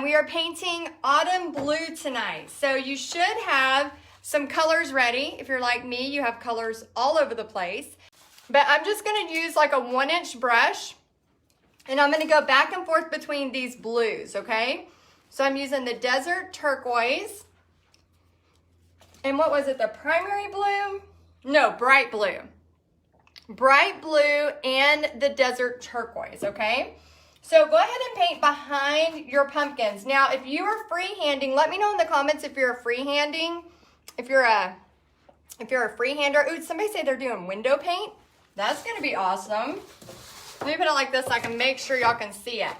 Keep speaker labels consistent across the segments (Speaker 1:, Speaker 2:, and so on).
Speaker 1: We are painting autumn blue tonight. So you should have some colors ready. If you're like me, you have colors all over the place. But I'm just gonna use like a 1-inch brush, and I'm gonna go back and forth between these blues, okay? So I'm using the desert turquoise. And what was it, the primary blue? No, bright blue. Bright blue and the desert turquoise, okay? So go ahead and paint behind your pumpkins. Now, if you are freehanding, let me know in the comments if you're a freehanding, if you're a freehander. Ooh, somebody say they're doing window paint. That's gonna be awesome. Let me put it like this so I can make sure y'all can see it.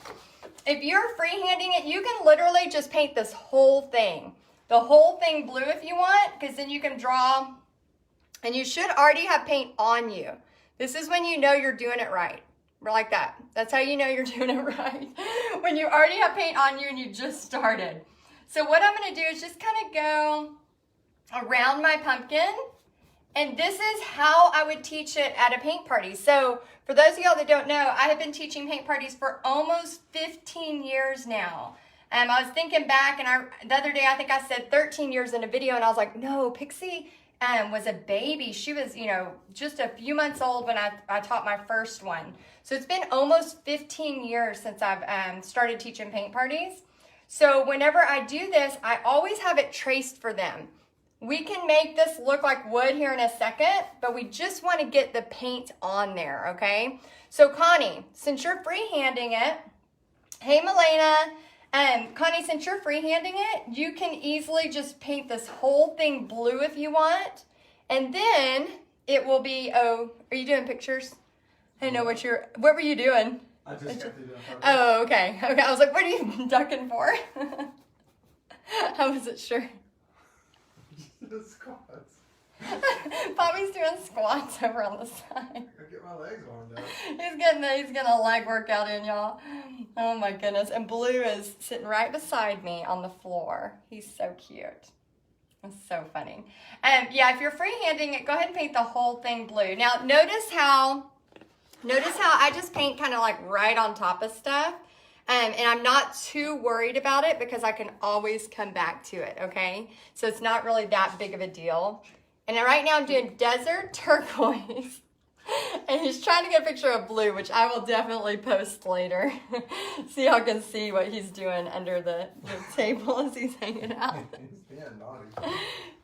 Speaker 1: If you're freehanding it, you can literally just paint this whole thing. The whole thing blue if you want, because then you can draw, and you should already have paint on you. This is when you know you're doing it right. Like that. That's how you know you're doing it right. When you already have paint on you and you just started. So what I'm gonna do is just kind of go around my pumpkin. And this is how I would teach it at a paint party. So for those of y'all that don't know, I have been teaching paint parties for almost 15 years now. I was thinking back, and the other day I think I said 13 years in a video, and I was like, no, Pixie was a baby. She was, just a few months old when I taught my first one. So it's been almost 15 years since I've started teaching paint parties. So whenever I do this, I always have it traced for them. We can make this look like wood here in a second, but we just want to get the paint on there, okay? So Connie, since you're freehanding it, hey Milena, Connie, since you're freehanding it, you can easily just paint this whole thing blue if you want, and then it will be, oh, are you doing pictures? I know what were you doing?
Speaker 2: I just got through doing photos.
Speaker 1: Oh, okay. I was like, what are you ducking for? I wasn't sure.
Speaker 2: The squats.
Speaker 1: Bobby's doing squats over on the side.
Speaker 2: I get my legs warmed up.
Speaker 1: He's getting a leg workout in, y'all. Oh my goodness. And Blue is sitting right beside me on the floor. He's so cute. It's so funny. Yeah, if you're freehanding it, go ahead and paint the whole thing blue. Now notice how I just paint kind of like right on top of stuff. And I'm not too worried about it because I can always come back to it, okay? So it's not really that big of a deal. And then right now I'm doing desert turquoise. And he's trying to get a picture of Blue, which I will definitely post later. So y'all can see what he's doing under the table as he's hanging out.
Speaker 2: He's being naughty.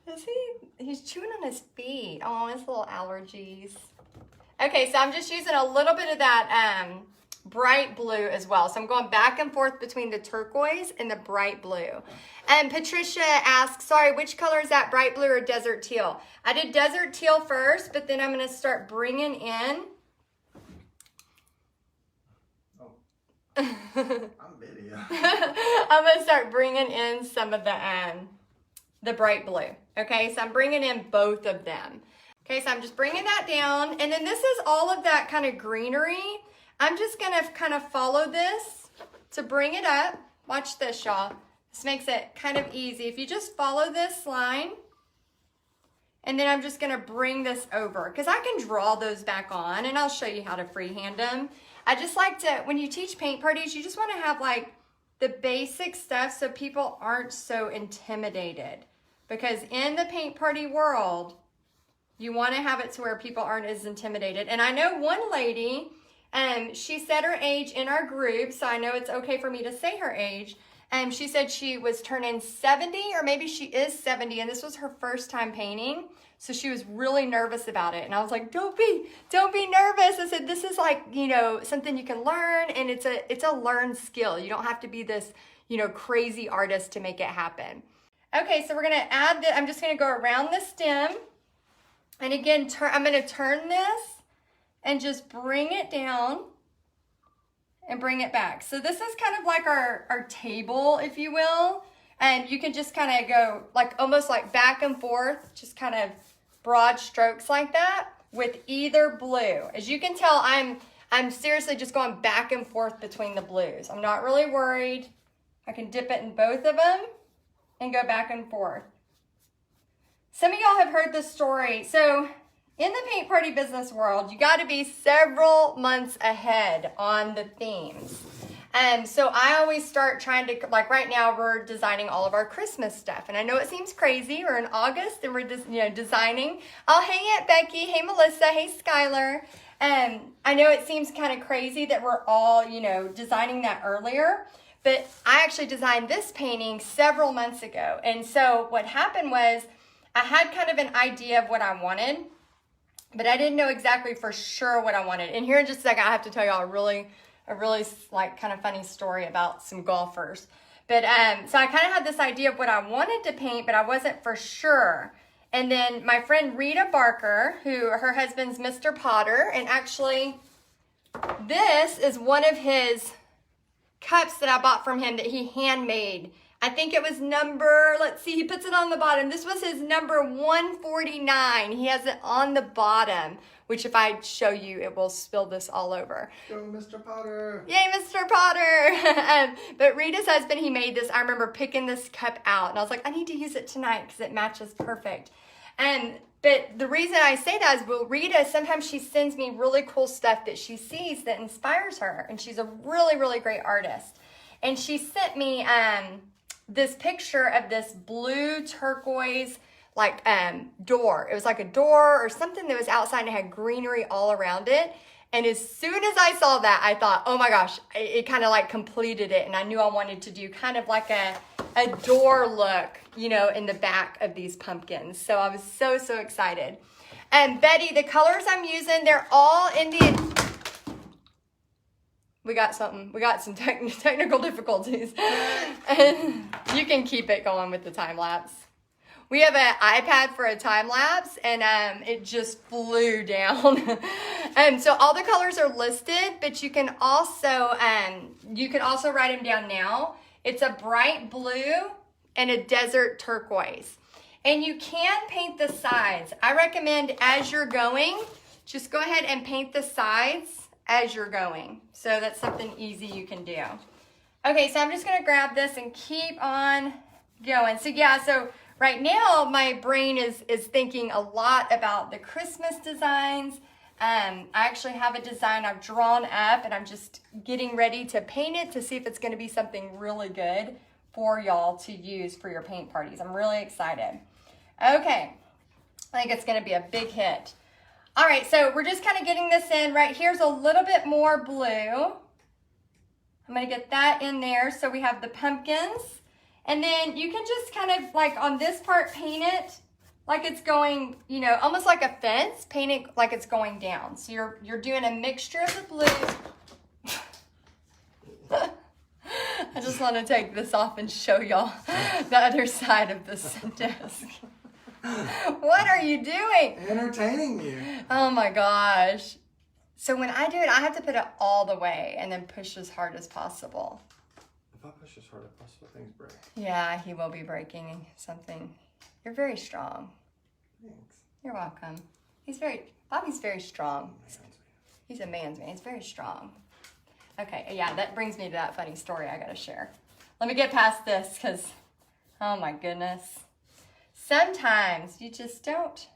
Speaker 1: Is he? He's chewing on his feet. Oh, his little allergies. Okay, so I'm just using a little bit of that bright blue as well. So I'm going back and forth between the turquoise and the bright blue. And Patricia asks, sorry, which color is that, bright blue or desert teal? I did desert teal first, but then I'm going to start bringing in.
Speaker 2: Oh. I'm video.
Speaker 1: I'm going to start bringing in some of the bright blue. Okay, so I'm bringing in both of them. Okay, so I'm just bringing that down. And then this is all of that kind of greenery. I'm just gonna kind of follow this to bring it up. Watch this, y'all. This makes it kind of easy. If you just follow this line, and then I'm just gonna bring this over, because I can draw those back on, and I'll show you how to freehand them. I just like to, when you teach paint parties, you just wanna have like the basic stuff so people aren't so intimidated. Because in the paint party world, you wanna have it to where people aren't as intimidated. And I know one lady, she said her age in our group, so I know it's okay for me to say her age. She said she was turning 70, or maybe she is 70, and this was her first time painting. So she was really nervous about it. And I was like, don't be nervous. I said, this is like, something you can learn, and it's a learned skill. You don't have to be this, crazy artist to make it happen. Okay, so we're gonna add I'm just gonna go around the stem. And again, I'm gonna turn this and just bring it down and bring it back. So this is kind of like our table, if you will. And you can just kind of go like almost like back and forth, just kind of broad strokes like that with either blue. As you can tell, I'm seriously just going back and forth between the blues. I'm not really worried. I can dip it in both of them and go back and forth. Some of y'all have heard this story. So in the paint party business world, you got to be several months ahead on the themes. So I always start trying to, like right now we're designing all of our Christmas stuff. And I know it seems crazy. We're in August and we're just, designing. Oh, hey Aunt Becky. Hey Melissa. Hey Skylar. I know it seems kind of crazy that we're all, designing that earlier. But I actually designed this painting several months ago. And so what happened was I had kind of an idea of what I wanted, but I didn't know exactly for sure what I wanted. And here in just a second, I have to tell y'all a really like kind of funny story about some golfers. But so I kind of had this idea of what I wanted to paint, but I wasn't for sure. And then my friend Rita Barker, who her husband's Mr. Potter, and actually this is one of his cups that I bought from him that he handmade. I think it was number, let's see, he puts it on the bottom. This was his number 149. He has it on the bottom, which if I show you, it will spill this all over.
Speaker 2: Go, Mr. Potter.
Speaker 1: Yay, Mr. Potter. But Rita's husband, he made this. I remember picking this cup out, and I was like, I need to use it tonight because it matches perfect. But the reason I say that is, well, Rita, sometimes she sends me really cool stuff that she sees that inspires her. And she's a really, really great artist. And she sent me this picture of this blue turquoise door. It was like a door or something that was outside and it had greenery all around it. And as soon as I saw that, I thought, oh my gosh, it kind of like completed it. And I knew I wanted to do kind of like a door look, in the back of these pumpkins. So I was so, so excited. And Betty, the colors I'm using, they're all in the... We got some technical difficulties. And you can keep it going with the time lapse. We have an iPad for a time lapse, and it just flew down. So all the colors are listed, but you can also write them down now. It's a bright blue and a desert turquoise. And you can paint the sides. I recommend as you're going, just go ahead and paint the sides as you're going. So that's something easy you can do. Okay, so I'm just gonna grab this and keep on going. So yeah, so right now my brain is thinking a lot about the Christmas designs. I actually have a design I've drawn up and I'm just getting ready to paint it to see if it's gonna be something really good for y'all to use for your paint parties. I'm really excited. Okay, I think it's gonna be a big hit. All right, so we're just kind of getting this in. Right here's a little bit more blue. I'm gonna get that in there so we have the pumpkins. And then you can just kind of like on this part paint it like it's going, almost like a fence, paint it like it's going down. So you're doing a mixture of the blue. I just want to take this off and show y'all the other side of this desk. What are you doing?
Speaker 2: Entertaining you.
Speaker 1: Oh my gosh. So when I do it, I have to put it all the way and then push as hard as possible.
Speaker 2: If I push as hard as possible, things break.
Speaker 1: Yeah, he will be breaking something. You're very strong.
Speaker 2: Thanks.
Speaker 1: You're welcome. Bobby's very strong. He's a man's man. He's very strong. Okay, yeah, that brings me to that funny story I gotta share. Let me get past this because, oh my goodness. Sometimes you just don't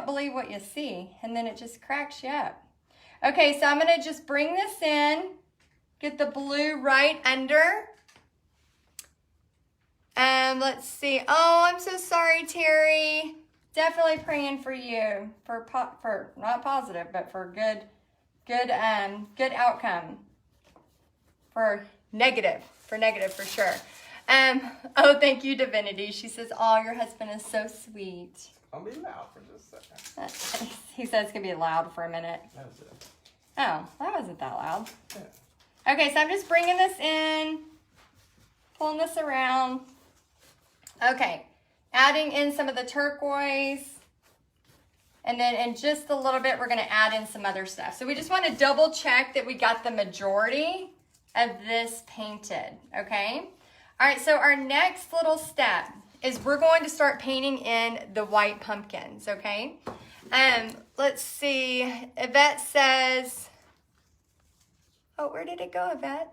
Speaker 1: believe what you see and then it just cracks you up. Okay, so I'm gonna just bring this in, get the blue right under. And let's see. Oh, I'm so sorry, Terry. Definitely praying for you for not positive, but for good outcome. For negative for sure. Oh, thank you, Divinity. She says, oh, your husband is so sweet.
Speaker 2: I'll be loud for just a second.
Speaker 1: He says it's gonna be loud for a minute.
Speaker 2: That was it.
Speaker 1: Oh, that wasn't that loud.
Speaker 2: Yeah.
Speaker 1: Okay, so I'm just bringing this in, pulling this around. Okay, adding in some of the turquoise. And then in just a little bit, we're gonna add in some other stuff. So we just wanna double check that we got the majority of this painted, okay? All right, so our next little step is we're going to start painting in the white pumpkins, okay? Let's see, Yvette says, oh, where did it go, Yvette?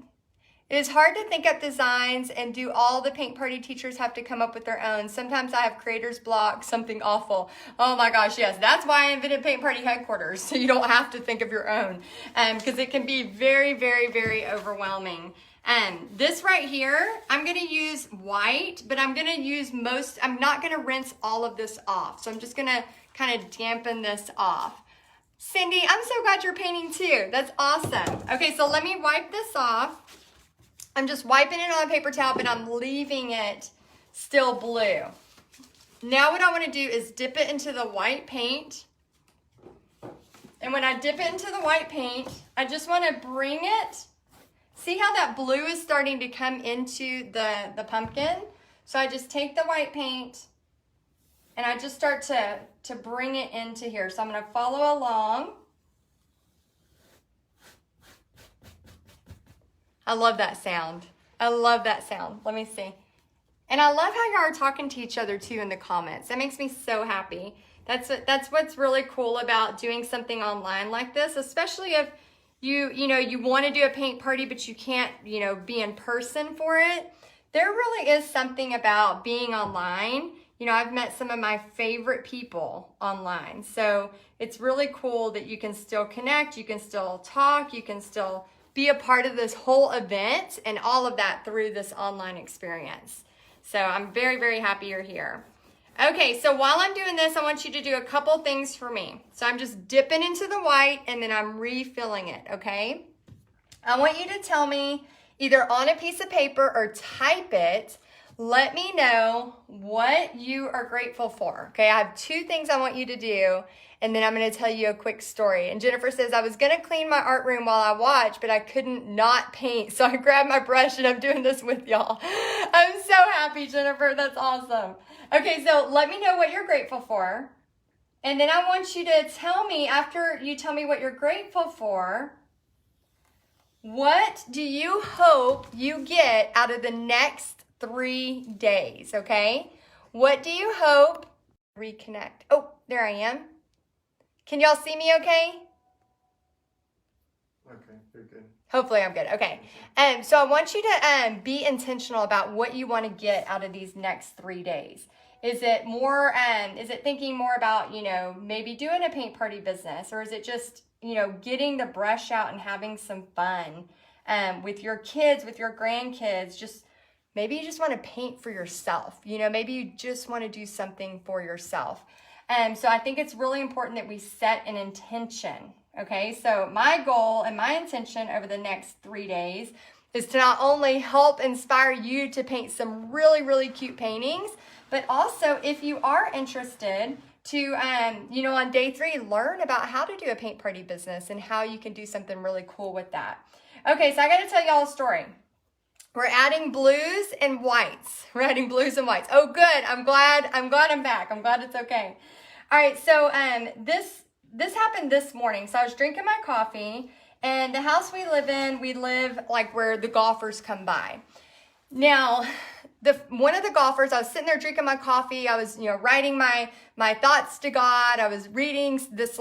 Speaker 1: It is hard to think up designs and do all the paint party teachers have to come up with their own. Sometimes I have creator's block, something awful. Oh my gosh, yes. That's why I invented Paint Party Headquarters, so you don't have to think of your own, because it can be very, very, very overwhelming. This right here, I'm going to use white, but I'm going to use I'm not going to rinse all of this off. So I'm just going to kind of dampen this off. Cindy, I'm so glad you're painting too. That's awesome. Okay, so let me wipe this off. I'm just wiping it on a paper towel, but I'm leaving it still blue. Now what I want to do is dip it into the white paint. And when I dip it into the white paint, I just want to bring it. See how that blue is starting to come into the pumpkin? So I just take the white paint and I just start to bring it into here. So I'm going to follow along. I love that sound. I love that sound. Let me see. And I love how y'all are talking to each other too in the comments. That makes me so happy. That's what's really cool about doing something online like this, especially if you want to do a paint party, but you can't, be in person for it. There really is something about being online. I've met some of my favorite people online. So it's really cool that you can still connect, you can still talk, you can still be a part of this whole event and all of that through this online experience. So I'm very, very happy you're here. Okay, so while I'm doing this, I want you to do a couple things for me. So I'm just dipping into the white and then I'm refilling it, okay? I want you to tell me either on a piece of paper or type it. Let me know what you are grateful for, okay? I have 2 things I want you to do, and then I'm going to tell you a quick story. And Jennifer says, I was going to clean my art room while I watch, but I couldn't not paint, so I grabbed my brush and I'm doing this with y'all. I'm so happy, Jennifer. That's awesome. Okay, so let me know what you're grateful for. And then I want you to tell me, after you tell me what you're grateful for, what do you hope you get out of the next 3 days, okay? What do you hope? Reconnect. Oh, there I am. Can y'all see me okay?
Speaker 2: Okay, you're good.
Speaker 1: Hopefully I'm good. Okay. So I want you to be intentional about what you want to get out of these next 3 days. Is it more, is it thinking more about, maybe doing a paint party business, or is it just, getting the brush out and having some fun with your kids, with your grandkids? Maybe you just want to paint for yourself. Maybe you just want to do something for yourself. So I think it's really important that we set an intention. Okay, so my goal and my intention over the next 3 days is to not only help inspire you to paint some really, really cute paintings, but also if you are interested to, on day 3, learn about how to do a paint party business and how you can do something really cool with that. Okay, so I got to tell y'all a story. We're adding blues and whites. We're adding blues and whites. Oh, good. I'm glad I'm back. I'm glad it's okay. All right, so this happened this morning. So I was drinking my coffee, and the house we live like where the golfers come by. Now, one of the golfers, I was sitting there drinking my coffee. I was, writing my thoughts to God. I was reading this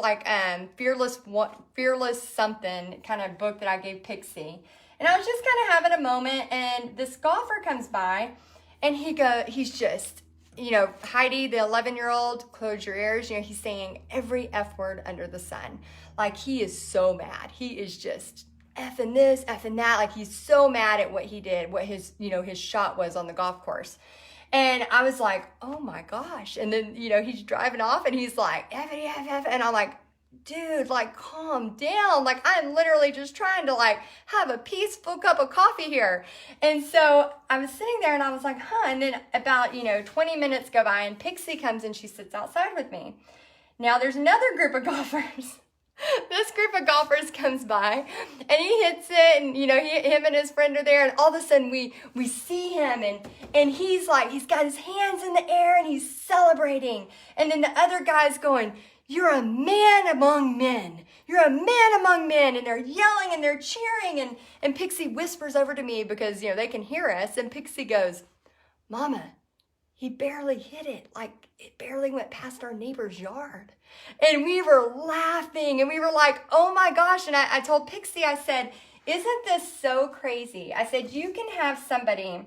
Speaker 1: fearless something kind of book that I gave Pixie. And I was just kind of having a moment, and this golfer comes by, and he's just, Heidi, the 11-year-old, close your ears. He's saying every F word under the sun. Like, he is so mad. He is just effing this, effing that. Like, he's so mad at what he did, what his shot was on the golf course. And I was like, oh my gosh. And then, he's driving off and he's like, effing, F. And I'm like, dude, like, calm down. Like, I'm literally just trying to have a peaceful cup of coffee here. And so I was sitting there and I was like, and then about, 20 minutes go by and Pixie comes and she sits outside with me. Now there's another group of golfers. This group of golfers comes by and he hits it, and him and his friend are there, and all of a sudden we see him and he's got his hands in the air and he's celebrating. And then the other guy's going, you're a man among men. You're a man among men. And they're yelling and they're cheering. And Pixie whispers over to me because, they can hear us. And Pixie goes, Mama, he barely hit it. Like, it barely went past our neighbor's yard. And we were laughing and we were like, oh my gosh. And I told Pixie, I said, isn't this so crazy? I said, you can have somebody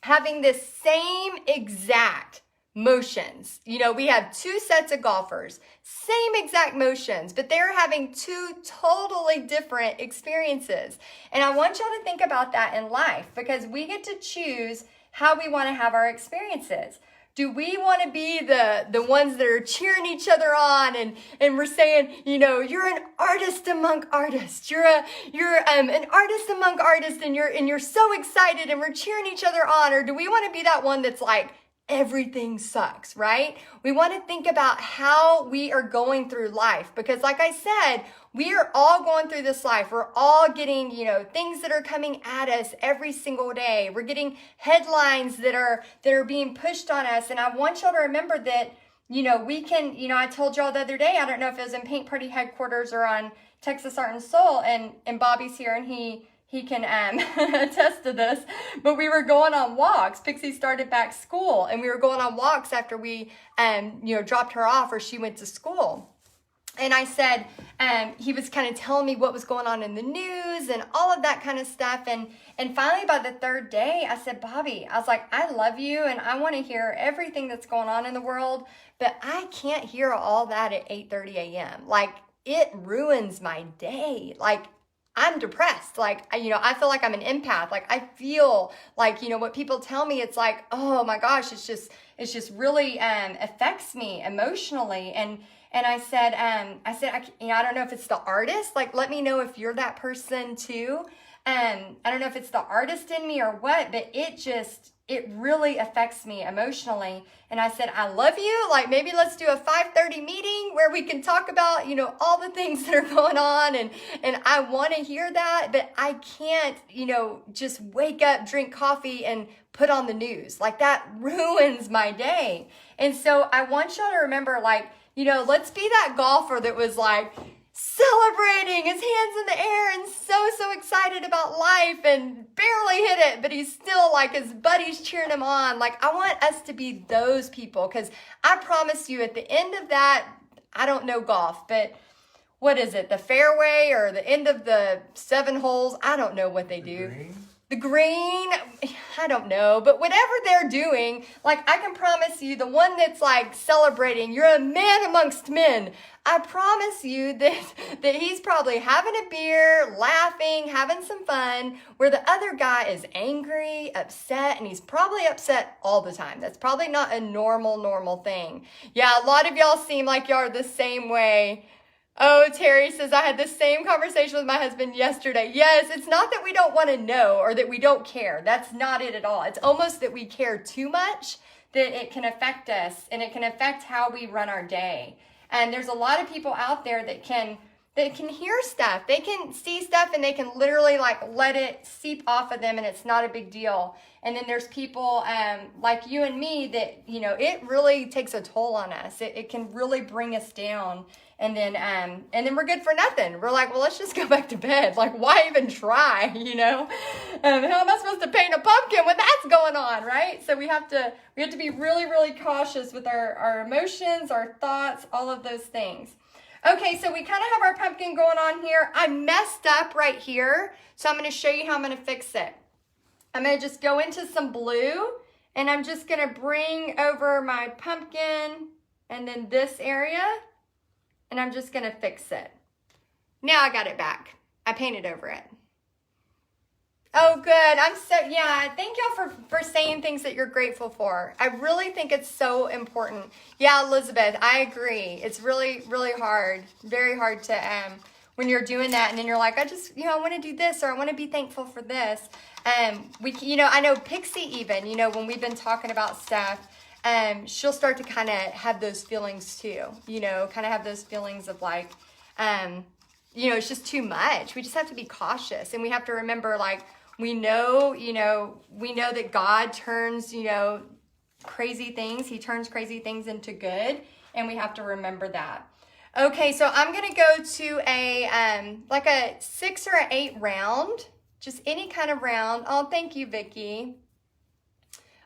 Speaker 1: having the same exact motions. You know, we have two sets of golfers, same exact motions, but they're having two totally different experiences. And I want y'all to think about that in life, because we get to choose how we want to have our experiences. Do we want to be the ones that are cheering each other on and we're saying, you know, you're an artist among artists. You're an artist among artists and you're so excited and we're cheering each other on? Or do we want to be that one that's like, everything sucks, right? We want to think about how we are going through life, because like I said, we are all going through this life. We're all getting, you know, things that are coming at us every single day. We're getting headlines that are being pushed on us. And I want y'all to remember that, you know, we can, you know, I told y'all the other day, I don't know if it was in Paint Party headquarters or on Texas Art and Soul, and Bobby's here and he can attest to this, but we were going on walks. Pixie started back school and we were going on walks after we, you know, dropped her off or she went to school. And I said, he was kind of telling me what was going on in the news and all of that kind of stuff. And finally by the third day, I said, Bobby, I was like, I love you and I want to hear everything that's going on in the world, but I can't hear all that at 8:30 a.m. Like, it ruins my day. Like, I'm depressed. Like, you know, I feel like I'm an empath. Like, I feel like, you know, what people tell me, it's like, oh my gosh, it's just really affects me emotionally. And I said, you know, I don't know if it's the artist. Like, let me know if you're that person too. I don't know if it's the artist in me or what, but it really affects me emotionally. And I said, I love you. Like, maybe let's do a 5:30 meeting where we can talk about, you know, all the things that are going on. And I want to hear that, but I can't, you know, just wake up, drink coffee and put on the news. Like, that ruins my day. And so I want y'all to remember, like, you know, let's be that golfer that was like, celebrating, his hands in the air and so excited about life and barely hit it, but he's still like, his buddies cheering him on. Like, I want us to be those people, because I promise you at the end of that, I don't know golf, but what is it, the fairway or the end of the 7 holes? I don't know what they do. The green, I don't know, but whatever they're doing, like, I can promise you, the one that's like celebrating, you're a man amongst men. I promise you that he's probably having a beer, laughing, having some fun, where the other guy is angry, upset, and he's probably upset all the time. That's probably not a normal thing. Yeah, a lot of y'all seem like y'all are the same way. Oh, Terry says, I had the same conversation with my husband yesterday. Yes, it's not that we don't want to know or that we don't care. That's not it at all. It's almost that we care too much that it can affect us and it can affect how we run our day. And there's a lot of people out there that can hear stuff. They can see stuff and they can literally like let it seep off of them and it's not a big deal. And then there's people like you and me that, you know, it really takes a toll on us. It can really bring us down. And then we're good for nothing. We're like, well, let's just go back to bed. Like, why even try, you know? How am I supposed to paint a pumpkin when that's going on, right? So we have to be really cautious with our emotions, our thoughts, all of those things. Okay, so we kind of have our pumpkin going on here. I messed up right here, so I'm going to show you how I'm going to fix it. I'm going to just go into some blue, and I'm just going to bring over my pumpkin and then this area, and I'm just going to fix it. Now I got it back. I painted over it. Oh, good. Thank y'all for saying things that you're grateful for. I really think it's so important. Yeah, Elizabeth, I agree. It's really hard, very hard to, when you're doing that and then you're like, I just, I want to do this or I want to be thankful for this. I know Pixie even, when we've been talking about stuff, she'll start to kind of have those feelings too, kind of have those feelings of like, it's just too much. We just have to be cautious and we have to remember like, we know that God turns, crazy things. He turns crazy things into good. And we have to remember that. Okay, so I'm going to go to a 6 or an 8 round. Just any kind of round. Oh, thank you, Vicki.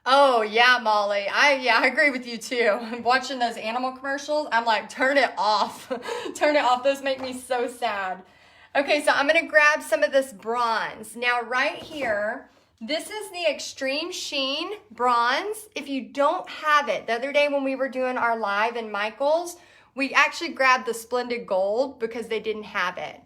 Speaker 1: Oh, yeah, Molly. I agree with you too. Watching those animal commercials, I'm like, turn it off. Turn it off. Those make me so sad. Okay, so I'm gonna grab some of this bronze. Now right here, this is the Extreme Sheen bronze. If you don't have it, the other day when we were doing our live in Michael's, we actually grabbed the Splendid Gold because they didn't have it.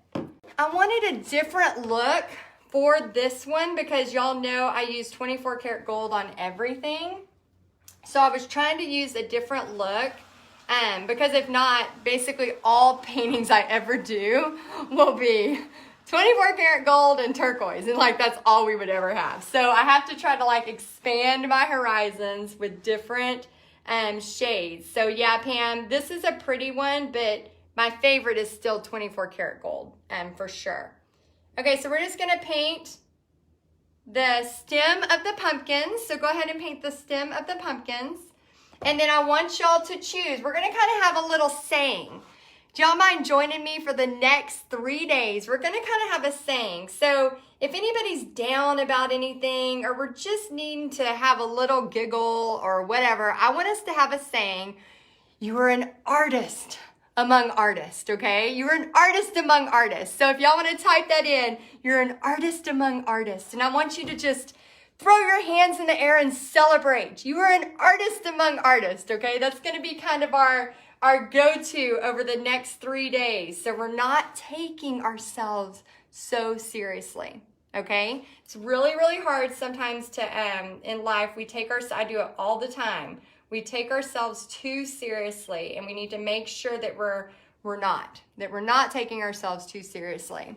Speaker 1: I wanted a different look for this one because y'all know I use 24 karat gold on everything. So I was trying to use a different look. Because if not, basically all paintings I ever do will be 24 karat gold and turquoise, and like that's all we would ever have. So I have to try to like expand my horizons with different shades. So yeah, Pam, this is a pretty one, but my favorite is still 24 karat gold, for sure. Okay, so we're just gonna paint the stem of the pumpkins. So go ahead and paint the stem of the pumpkins. And then I want y'all to choose. We're going to kind of have a little saying. Do y'all mind joining me for the next 3 days? We're going to kind of have a saying. So if anybody's down about anything or we're just needing to have a little giggle or whatever, I want us to have a saying. You are an artist among artists, okay? You're an artist among artists. So if y'all want to type that in, you're an artist among artists. And I want you to just throw your hands in the air and celebrate. You are an artist among artists, okay? That's going to be kind of our go-to over the next 3 days. So we're not taking ourselves so seriously, okay? It's really, really hard sometimes to, in life, I do it all the time. We take ourselves too seriously, and we need to make sure that we're not taking ourselves too seriously.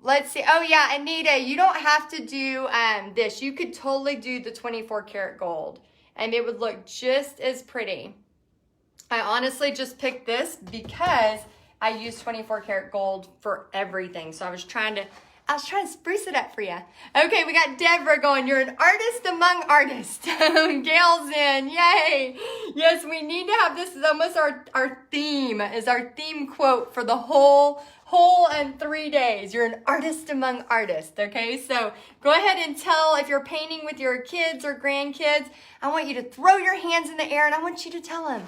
Speaker 1: Let's see. Oh yeah, Anita, you don't have to do this. You could totally do the 24 karat gold and it would look just as pretty. I honestly just picked this because I use 24 karat gold for everything. So I was trying to spruce it up for you. Okay, we got Deborah going. You're an artist among artists. Gail's in. Yay. Yes, we need to have this is almost our theme, is our theme quote for the whole 3 days. You're an artist among artists, okay? So go ahead and tell if you're painting with your kids or grandkids, I want you to throw your hands in the air and I want you to tell them,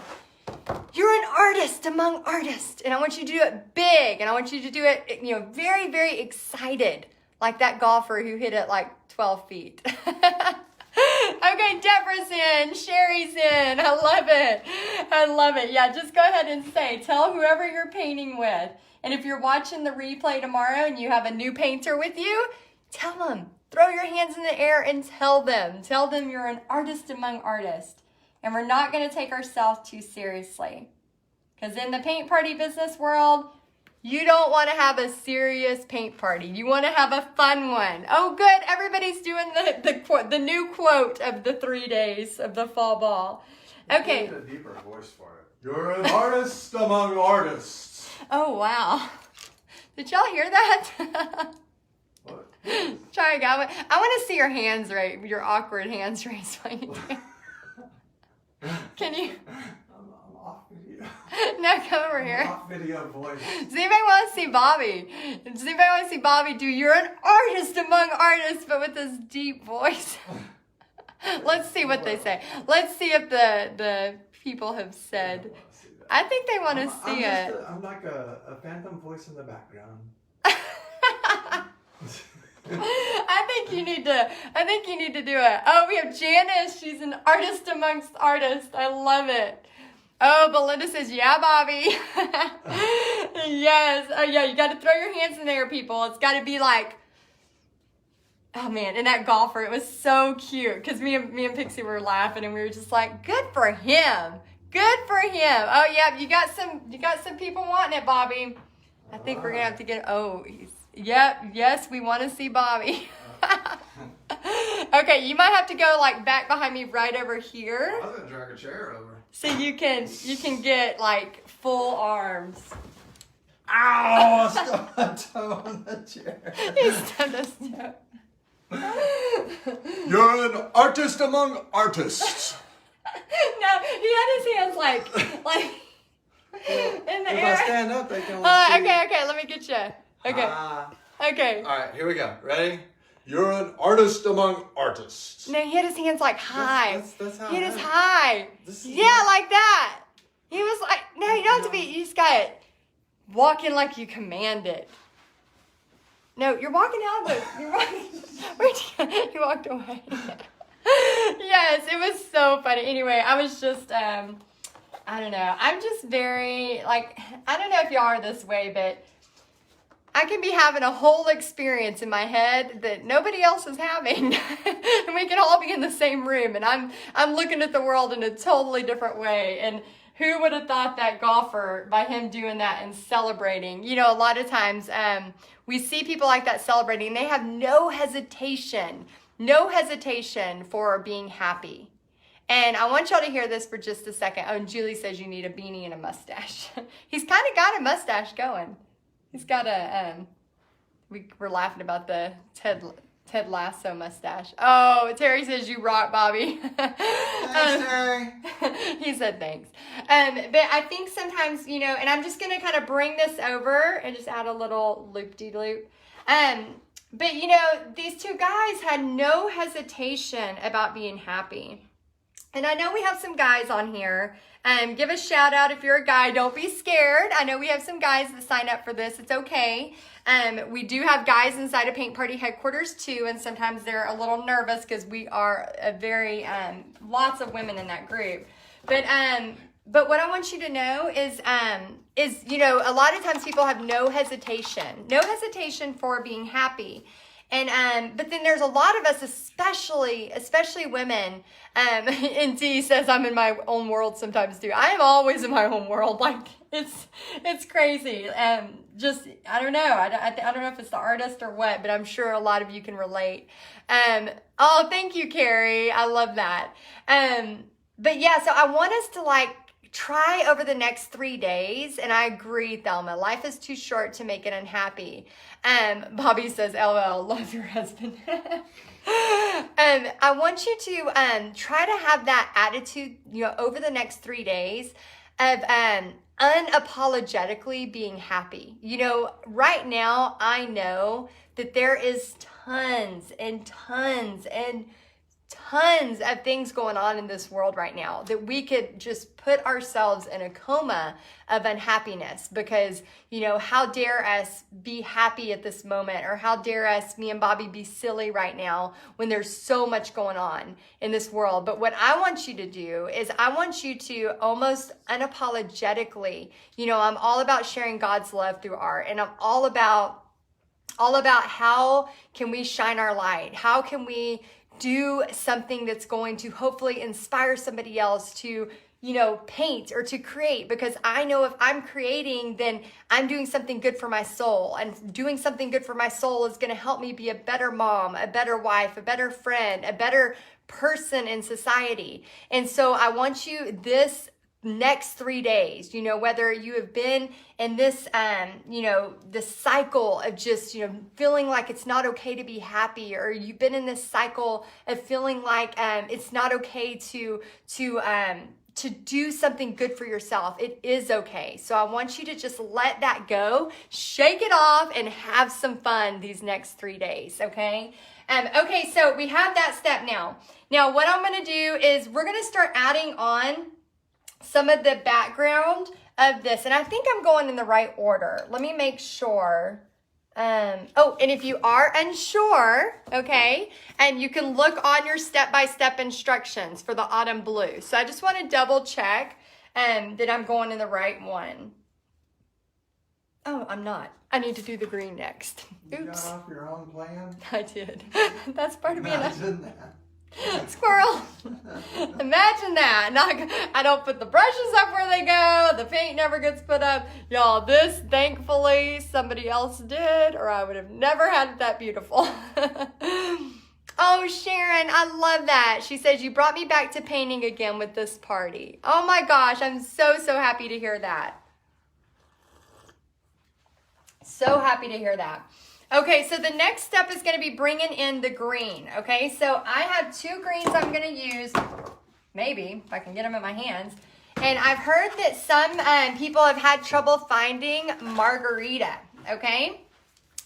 Speaker 1: you're an artist among artists. And I want you to do it big. And I want you to do it, very, very excited. Like that golfer who hit it like 12 feet. Okay, Deborah's in. Sherry's in. I love it. I love it. Yeah, just go ahead and tell whoever you're painting with. And if you're watching the replay tomorrow and you have a new painter with you, tell them. Throw your hands in the air and tell them. Tell them you're an artist among artists. And we're not going to take ourselves too seriously. Because in the paint party business world, you don't want to have a serious paint party. You want to have a fun one. Oh, good. Everybody's doing the new quote of the 3 days of the fall ball. Okay.
Speaker 2: You need a deeper voice for it. You're an artist among artists.
Speaker 1: Oh, wow. Did y'all hear that?
Speaker 2: What?
Speaker 1: Try again. I want to see your hands raised, your awkward hands raised while you do. Can you?
Speaker 2: I'm off video.
Speaker 1: No, come over here.
Speaker 2: Off video voice.
Speaker 1: Does anybody want to see Bobby? Does anybody want to see Bobby do you're an artist among artists, but with this deep voice? Let's see what they say. Let's see if the people have said. I think they want to see it.
Speaker 2: I'm like a phantom voice in the background.
Speaker 1: I think you need to do it. Oh, we have Janice. She's an artist amongst artists. I love it. Oh, Belinda says, yeah, Bobby. Yes. Oh, yeah, you got to throw your hands in there, people. It's got to be like, oh, man. And that golfer, it was so cute because me and Pixie were laughing and we were just like, good for him. Good for him. Oh, yeah, you got some people wanting it, Bobby. I think we're going to have to get, yes, we want to see Bobby. Okay, you might have to go like back behind me right over here.
Speaker 2: I was gonna drag a chair over.
Speaker 1: So you can get like full arms.
Speaker 2: Ow! I stubbed my toe on the chair.
Speaker 1: He stubbed his toe.
Speaker 2: You're an artist among artists.
Speaker 1: No, he had his hands like in the air.
Speaker 2: If I stand up, they can only see.
Speaker 1: Okay, let me get you. Okay. Okay.
Speaker 2: All right, here we go. Ready? You're an artist among artists.
Speaker 1: No, he had his hands like high.
Speaker 2: That's how
Speaker 1: he had his high. Yeah, like that. He was like, no, you don't have to be, you just got it. Walking like you command it. No, you're walking out of the, you walked away. Yes, it was so funny. Anyway, I was just, I don't know. I'm just very, like, I don't know if y'all are this way, but I can be having a whole experience in my head that nobody else is having. And we can all be in the same room, and I'm looking at the world in a totally different way. And who would have thought that golfer, by him doing that and celebrating, you know, a lot of times we see people like that celebrating, and they have no hesitation for being happy. And I want y'all to hear this for just a second. Oh, and Julie says you need a beanie and a mustache. He's kind of got a mustache going. He's got a, we're laughing about the Ted Lasso mustache. Oh, Terry says you rock, Bobby.
Speaker 2: Thanks, Terry.
Speaker 1: He said thanks. But I think sometimes, you know, and I'm just going to kind of bring this over and just add a little loop-de-loop. But, you know, these two guys had no hesitation about being happy. And I know we have some guys on here. Give a shout out if you're a guy. Don't be scared. I know we have some guys that sign up for this. It's okay. We do have guys inside of Paint Party headquarters too, and sometimes they're a little nervous because we are a very lots of women in that group. But what I want you to know is you know, a lot of times people have no hesitation for being happy. And but then there's a lot of us, especially women. And Dee says I'm in my own world sometimes too. I am always in my own world. Like it's crazy. Just I don't know. I don't know if it's the artist or what, but I'm sure a lot of you can relate. Oh, thank you, Carrie. I love that. But yeah, so I want us to like try over the next 3 days, and I agree, Thelma. Life is too short to make it unhappy. Bobby says, LOL, love your husband. I want you to try to have that attitude, you know, over the next 3 days of unapologetically being happy. You know, right now, I know that there is tons of things going on in this world right now that we could just put ourselves in a coma of unhappiness because, you know, how dare us be happy at this moment, or how dare us, me and Bobby, be silly right now when there's so much going on in this world. But what I want you to do is I want you to almost unapologetically, you know, I'm all about sharing God's love through art, and I'm all about how can we shine our light? How can we do something that's going to hopefully inspire somebody else to, you know, paint or to create? Because I know if I'm creating, then I'm doing something good for my soul, and doing something good for my soul is going to help me be a better mom, a better wife, a better friend, a better person in society. And so I want you this next 3 days, you know, whether you have been in this, you know, this cycle of just, you know, feeling like it's not okay to be happy, or you've been in this cycle of feeling like it's not okay to do something good for yourself. It is okay. So I want you to just let that go, shake it off, and have some fun these next 3 days, okay? Okay, so we have that step now. Now, what I'm going to do is we're going to start adding on some of the background of this. And I think I'm going in the right order. Let me make sure. Oh, and if you are unsure, okay, and you can look on your step-by-step instructions for the autumn blue. So I just want to double check that I'm going in the right one. Oh, I'm not. I need to do the green next. Oops.
Speaker 2: You got off your own plan?
Speaker 1: I did. That's part of being a
Speaker 2: that.
Speaker 1: squirrel. Imagine that. I don't put the brushes up where they go. The paint never gets put up. Y'all, this, thankfully, somebody else did, or I would have never had it that beautiful. Oh, Sharon, I love that. She says, you brought me back to painting again with this party. Oh my gosh, I'm so happy to hear that. So happy to hear that. Okay, so the next step is going to be bringing in the green, okay? So I have 2 greens I'm going to use, maybe, if I can get them in my hands. And I've heard that some people have had trouble finding margarita, okay?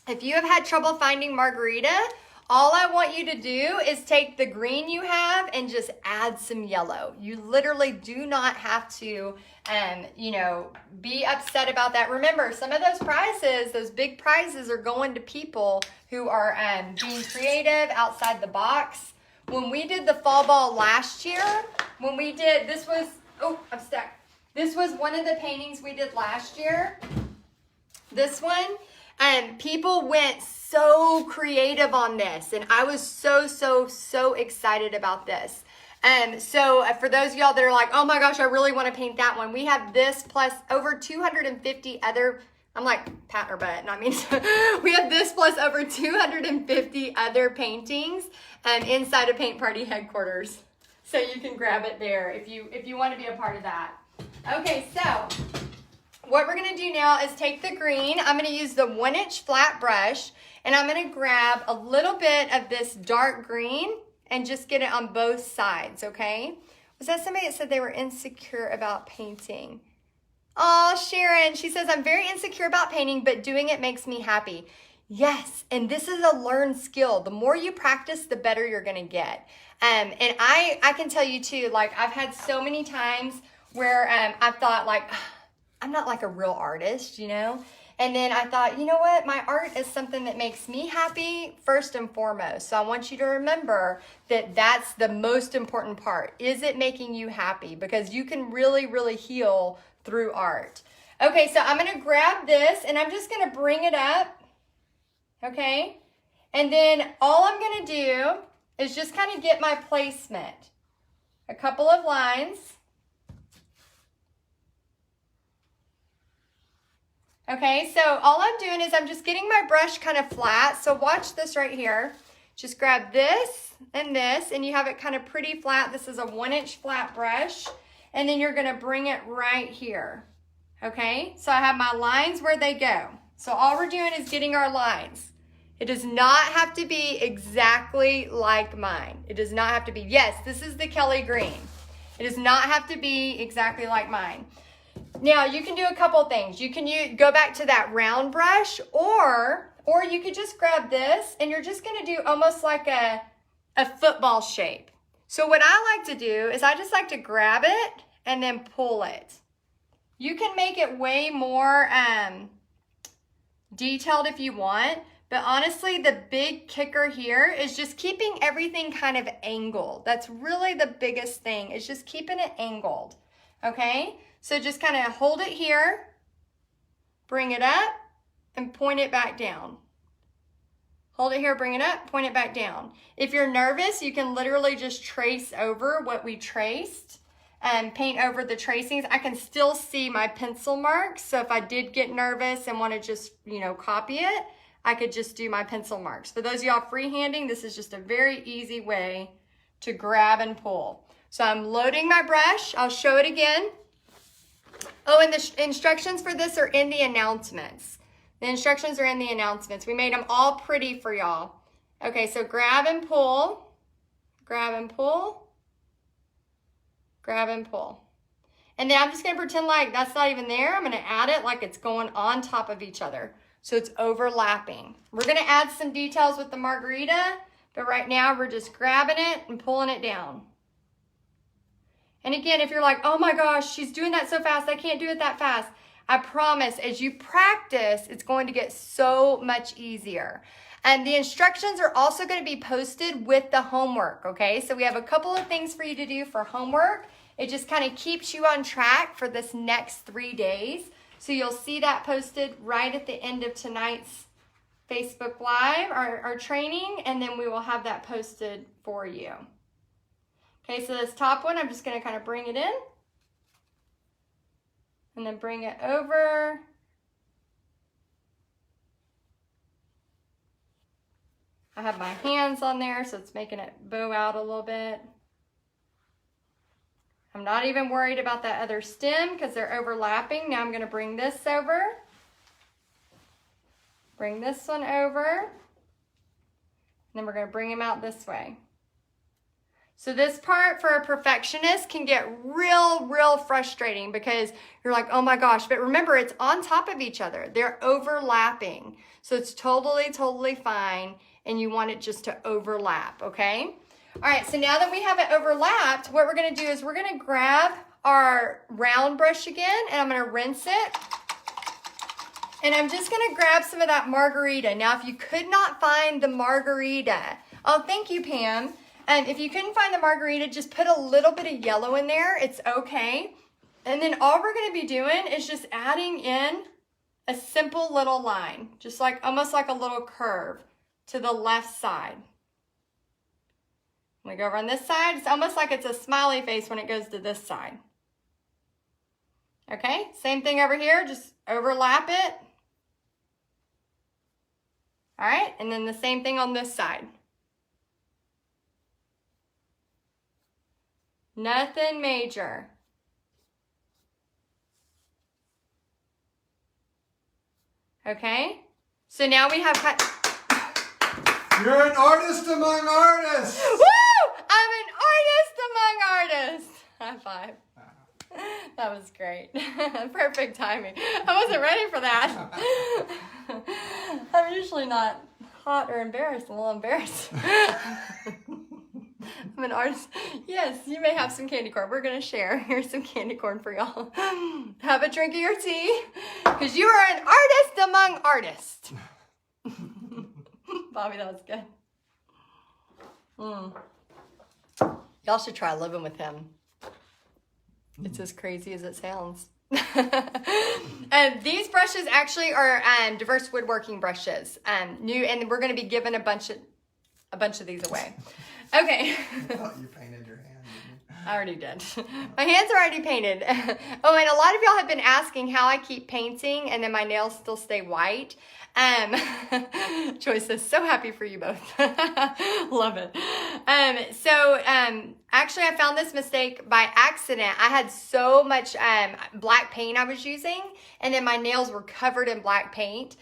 Speaker 1: If you have had trouble finding margarita, All I want you to do is take the green you have and just add some yellow. You literally do not have to, you know, be upset about that. Remember, some of those prizes, those big prizes are going to people who are being creative outside the box. When we did the fall ball last year, when we did, this was, oh, I'm stuck. This was one of the paintings we did last year. This one, people went so creative on this, and I was so excited about this. So for those of y'all that are like, oh my gosh, I really want to paint that one, we have this plus over 250 other, I'm like patting her butt, not me. We have this plus over 250 other paintings inside of Paint Party headquarters. So you can grab it there if you want to be a part of that. Okay, so what we're going to do now is take the green. I'm going to use the 1-inch flat brush, and I'm going to grab a little bit of this dark green and just get it on both sides, okay? Was that somebody that said they were insecure about painting? Oh, Sharon, she says, I'm very insecure about painting, but doing it makes me happy. Yes, and this is a learned skill. The more you practice, the better you're going to get. And I can tell you too, like I've had so many times where I've thought like, I'm not like a real artist, you know? And then I thought, you know what? My art is something that makes me happy first and foremost. So I want you to remember that that's the most important part. Is it making you happy? Because you can really heal through art. Okay, so I'm going to grab this and I'm just going to bring it up. Okay? And then all I'm going to do is just kind of get my placement. A couple of lines. Okay, so all I'm doing is I'm just getting my brush kind of flat. So watch this right here. Just grab this, and you have it kind of pretty flat. This is a 1-inch flat brush. And then you're gonna bring it right here. Okay, so I have my lines where they go. So all we're doing is getting our lines. It does not have to be exactly like mine. It does not have to be, yes, this is the Kelly green. It does not have to be exactly like mine. Now, you can do a couple things. You can go back to that round brush, or you could just grab this, and you're just going to do almost like a football shape. So what I like to do is I just like to grab it and then pull it. You can make it way more detailed if you want, but honestly, the big kicker here is just keeping everything kind of angled. That's really the biggest thing, is just keeping it angled, okay? So just kind of hold it here, bring it up, and point it back down. Hold it here, bring it up, point it back down. If you're nervous, you can literally just trace over what we traced and paint over the tracings. I can still see my pencil marks, so if I did get nervous and want to just, you know, copy it, I could just do my pencil marks. For those of y'all freehanding, this is just a very easy way to grab and pull. So I'm loading my brush. I'll show it again. Oh, and the instructions for this are in the announcements. The instructions are in the announcements. We made them all pretty for y'all. Okay, so grab and pull, grab and pull, grab and pull. And then I'm just going to pretend like that's not even there. I'm going to add it like it's going on top of each other. So it's overlapping. We're going to add some details with the margarita, but right now we're just grabbing it and pulling it down. And again, if you're like, oh my gosh, she's doing that so fast, I can't do it that fast. I promise, as you practice, it's going to get so much easier. And the instructions are also going to be posted with the homework, okay? So we have a couple of things for you to do for homework. It just kind of keeps you on track for this next 3 days. So you'll see that posted right at the end of tonight's Facebook Live, our training, and then we will have that posted for you. Okay, so this top one, I'm just going to kind of bring it in. And then bring it over. I have my hands on there, so it's making it bow out a little bit. I'm not even worried about that other stem because they're overlapping. Now I'm going to bring this over. Bring this one over. And then we're going to bring them out this way. So this part for a perfectionist can get real frustrating because you're like, oh my gosh, but remember it's on top of each other. They're overlapping. So it's totally fine. and you want it just to overlap, okay? All right, so now that we have it overlapped, what we're gonna do is we're gonna grab our round brush again, and I'm gonna rinse it. And I'm just gonna grab some of that margarita. Now, if you could not find the margarita, oh, thank you, Pam. If you couldn't find the margarita, just put a little bit of yellow in there, it's okay. And then all we're gonna be doing is just adding in a simple little line, just like, almost like a little curve to the left side. We go over on this side, it's almost like it's a smiley face when it goes to this side. Okay, same thing over here, just overlap it. All right, and then the same thing on this side. Nothing major. Okay, so now we have cut.
Speaker 2: You're an artist among artists.
Speaker 1: Woo! I'm an artist among artists. High five. That was great. Perfect timing. I wasn't ready for that. I'm usually not hot or embarrassed. I'm a little embarrassed. I'm an artist. Yes, you may have some candy corn. We're going to share. Here's some candy corn for y'all. Have a drink of your tea, because you are an artist among artists. Bobby, that was good. Y'all should try living with him. It's as crazy as it sounds. These brushes actually are diverse woodworking brushes. New, and we're going to be giving a bunch of these away. Okay.
Speaker 2: I thought you painted your hand, didn't you?
Speaker 1: I already did. My hands are already painted. Oh, and a lot of y'all have been asking how I keep painting and then my nails still stay white. Joyce says, so happy for you both. Love it. Actually I found this mistake by accident. I had so much black paint I was using, and then my nails were covered in black paint.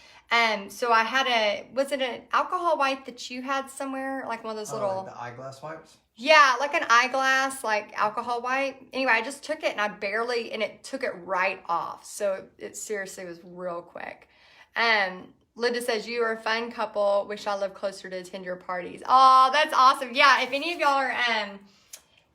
Speaker 1: So I had was it an alcohol wipe that you had somewhere? Like one of those little...
Speaker 2: Like the eyeglass wipes?
Speaker 1: Yeah, like an eyeglass, like alcohol wipe. Anyway, I just took it and and it took it right off. So it seriously was real quick. Linda says, you are a fun couple. Wish I lived closer to attend your parties. Oh, that's awesome. Yeah, if any of y'all are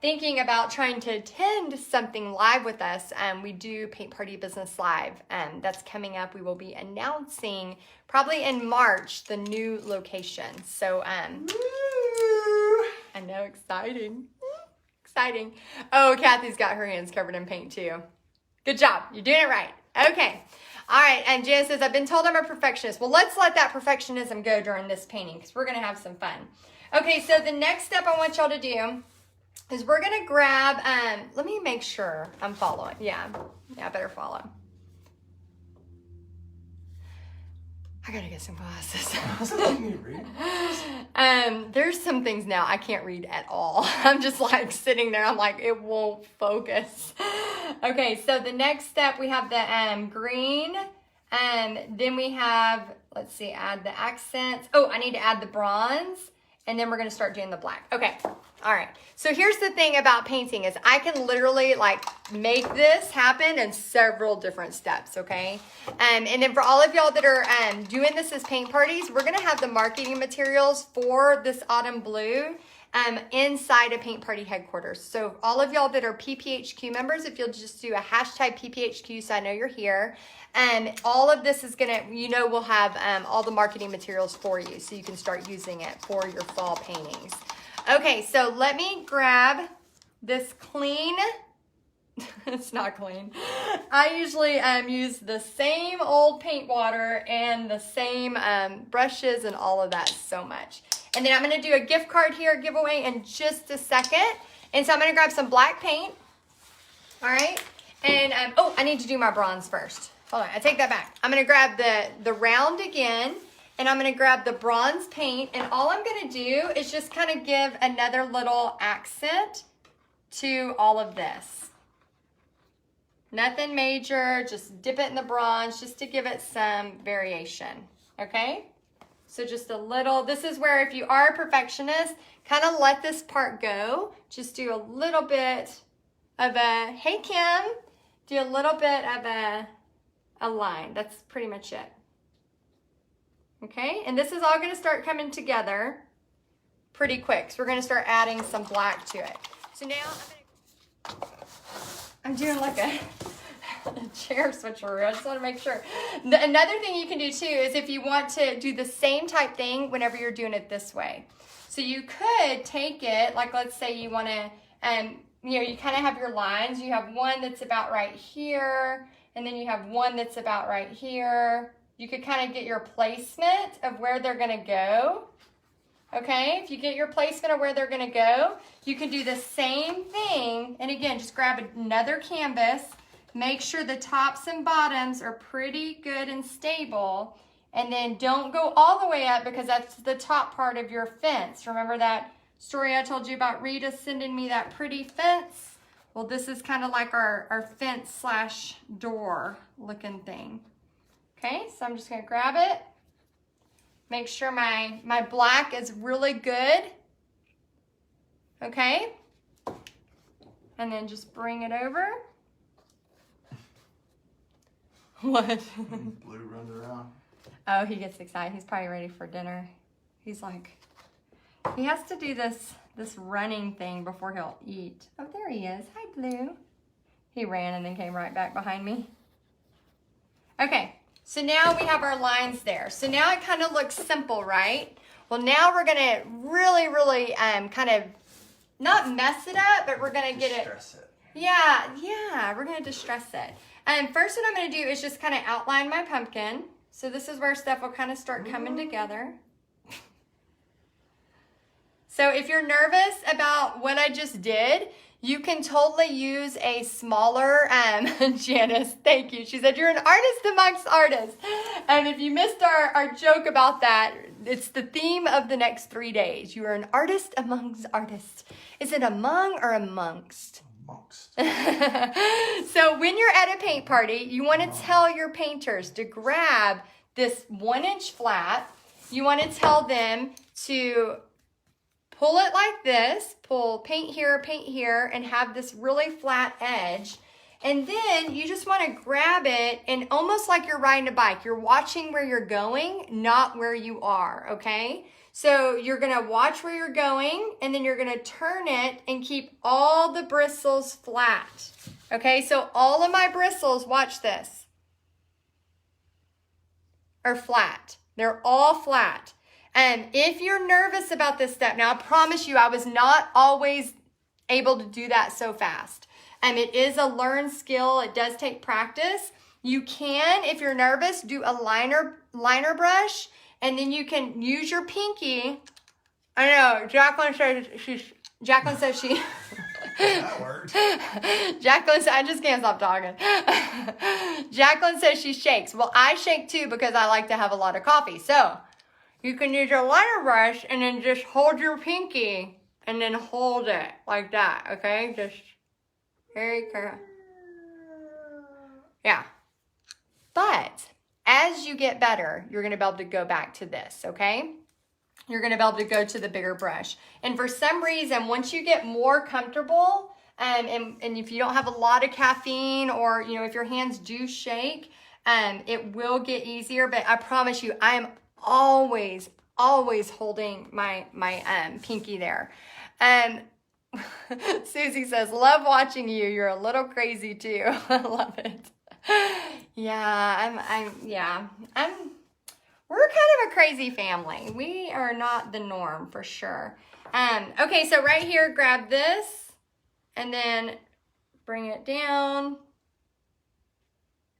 Speaker 1: thinking about trying to attend something live with us, we do Paint Party Business Live. That's coming up. We will be announcing probably in March the new location. So I know, exciting. Exciting. Oh, Kathy's got her hands covered in paint too. Good job. You're doing it right. Okay. All right, and Janice says, I've been told I'm a perfectionist. Well, let's let that perfectionism go during this painting because we're going to have some fun. Okay, so the next step I want y'all to do is we're going to grab, let me make sure I'm following. Yeah, I better follow. I got to get some glasses. There's some things now I can't read at all. I'm just like sitting there. I'm like, it won't focus. Okay, so the next step, we have the green. Then we have, let's see, add the accents. Oh, I need to add the bronze. And then we're going to start doing the black. Okay. All right. So here's the thing about painting is I can literally like make this happen in several different steps. Okay. And then for all of y'all that are doing this as paint parties, we're going to have the marketing materials for this autumn blue inside of Paint Party headquarters. So all of y'all that are PPHQ members, if you'll just do a hashtag PPHQ so I know you're here. All of this is gonna, we'll have all the marketing materials for you so you can start using it for your fall paintings. Okay, so let me grab this clean, it's not clean. I usually use the same old paint water and the same brushes and all of that so much. And then I'm gonna do a gift card here giveaway in just a second. And so I'm gonna grab some black paint, all right? And, oh, I need to do my bronze first. Hold on, I take that back. I'm gonna grab the round again, and I'm gonna grab the bronze paint, and all I'm gonna do is just kind of give another little accent to all of this. Nothing major, just dip it in the bronze just to give it some variation, okay? So just a little, this is where if you are a perfectionist, kind of let this part go. Just do a little bit of a, hey Kim, do a little bit of a line. That's pretty much it. Okay, and this is all gonna start coming together pretty quick. So we're gonna start adding some black to it. So now I'm doing like a chair switcheroo. I just want to make sure. Another thing you can do too is if you want to do the same type thing whenever you're doing it this way. So you could take it, like let's say you want to, you know, you kind of have your lines. You have one that's about right here, and then you have one that's about right here. You could kind of get your placement of where they're going to go. Okay, if you get your placement of where they're going to go, you can do the same thing. And again, just grab another canvas. Make sure the tops and bottoms are pretty good and stable. And then don't go all the way up because that's the top part of your fence. Remember that story I told you about Rita sending me that pretty fence? Well, this is kind of like our fence slash door looking thing. Okay, so I'm just going to grab it. Make sure my black is really good. Okay. And then just bring it over. What?
Speaker 2: Blue runs around.
Speaker 1: Oh, he gets excited. He's probably ready for dinner. He's like, he has to do this running thing before he'll eat. Oh, there he is. Hi, Blue. He ran and then came right back behind me. Okay, so now we have our lines there. So now it kind of looks simple, right? Well, now we're gonna really, really kind of not mess it up, but we're gonna get it.
Speaker 2: Distress it.
Speaker 1: Yeah, we're gonna distress it. And first what I'm gonna do is just kind of outline my pumpkin. So this is where stuff will kind of start coming together. So if you're nervous about what I just did, you can totally use a smaller, Janice, thank you. She said, you're an artist amongst artists. And if you missed our joke about that, it's the theme of the next 3 days. You are an artist amongst artists. Is it among or amongst?
Speaker 2: Amongst.
Speaker 1: So when you're at a paint party, you want to tell your painters to grab this 1-inch flat. You want to tell them to pull it like this, pull paint here, and have this really flat edge. And then you just want to grab it and almost like you're riding a bike. You're watching where you're going, not where you are, okay? So you're going to watch where you're going, and then you're going to turn it and keep all the bristles flat. Okay, so all of my bristles, watch this, are flat. They're all flat. And if you're nervous about this step, now I promise you I was not always able to do that so fast. And it is a learned skill. It does take practice. You can, if you're nervous, do a liner brush, and then you can use your pinky. I know, Jacqueline says she
Speaker 2: That worked.
Speaker 1: Jacqueline said, I just can't stop talking. Jacqueline says she shakes. Well, I shake too because I like to have a lot of coffee. So you can use your liner brush and then just hold your pinky and then hold it like that, okay? Just very careful. Yeah. But as you get better, you're going to be able to go back to this, okay? You're going to be able to go to the bigger brush. And for some reason, once you get more comfortable, and if you don't have a lot of caffeine, or, you know, if your hands do shake, it will get easier. But I promise you, I am always holding my pinky there. And Susie says, love watching you. You're a little crazy too. I love it. Yeah, we're kind of a crazy family. We are not the norm for sure. Okay, so right here, grab this and then bring it down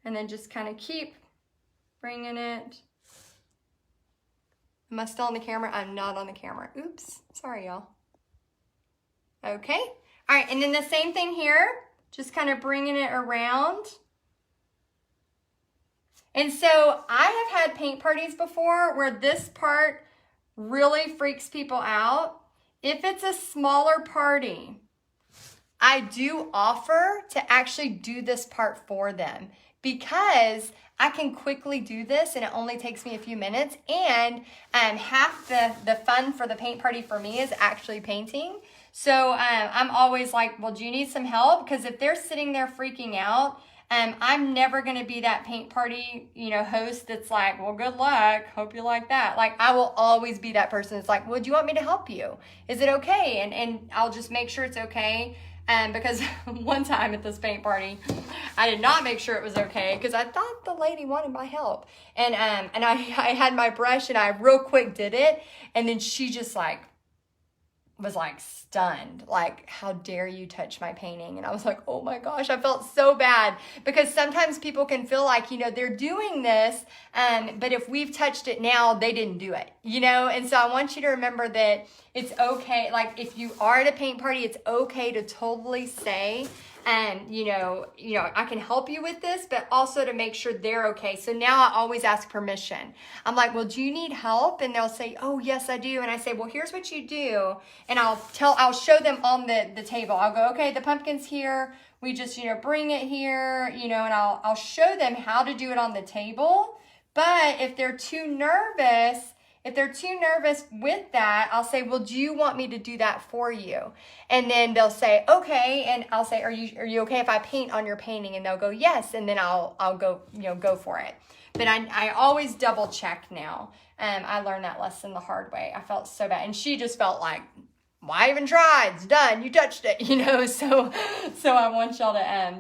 Speaker 1: and then just kind of keep bringing it. Am I still on the camera? I'm not on the camera. Oops, sorry y'all. Okay, all right, and then the same thing here, just kind of bringing it around. And so I have had paint parties before where this part really freaks people out. If it's a smaller party, I do offer to actually do this part for them because I can quickly do this and it only takes me a few minutes. And half the fun for the paint party for me is actually painting. So I'm always like, well, do you need some help? Because if they're sitting there freaking out, I'm never going to be that paint party, host that's like, well, good luck. Hope you like that. Like, I will always be that person that's like, well, do you want me to help you? Is it okay? And I'll just make sure it's okay. Because one time at this paint party, I did not make sure it was okay because I thought the lady wanted my help. And I had my brush and I real quick did it. And then she just was stunned, like, how dare you touch my painting? And I was like, oh my gosh, I felt so bad because sometimes people can feel like, they're doing this, but if we've touched it now, they didn't do it, And so I want you to remember that it's okay. Like, if you are at a paint party, it's okay to totally say, I can help you with this, but also to make sure they're okay. So now I always ask permission. I'm like, well, do you need help? And they'll say, oh, yes, I do. And I say, well, here's what you do. And I'll show them on the table. I'll go, okay, the pumpkin's here. We just, bring it here, and I'll show them how to do it on the table. But if they're too nervous with that, I'll say, well, do you want me to do that for you? And then they'll say, okay. And I'll say, are you okay if I paint on your painting? And they'll go, yes. And then I'll go, go for it. But I always double check now. I learned that lesson the hard way. I felt so bad. And she just felt like, why even try? It's done. You touched it, So I want y'all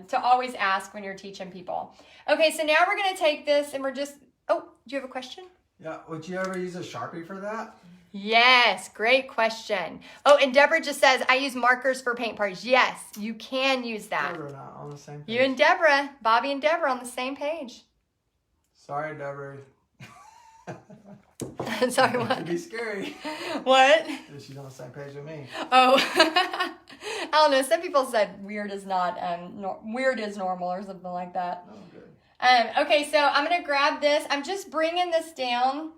Speaker 1: to always ask when you're teaching people. Okay, so now we're going to take this and do you have a question?
Speaker 3: Yeah, would you ever use a Sharpie for that?
Speaker 1: Yes, great question. Oh, and Deborah just says, I use markers for paint parties. Yes, you can use that.
Speaker 3: We're not on the same page.
Speaker 1: You and Deborah, Bobby and Deborah on the same page.
Speaker 3: Sorry, Deborah.
Speaker 1: Sorry, what?
Speaker 3: It'd be scary.
Speaker 1: What?
Speaker 3: If she's on the same page with me.
Speaker 1: Oh, I don't know. Some people said weird is not, weird is normal or something like that.
Speaker 3: Oh, good.
Speaker 1: Okay, so I'm going to grab this. I'm just bringing this down,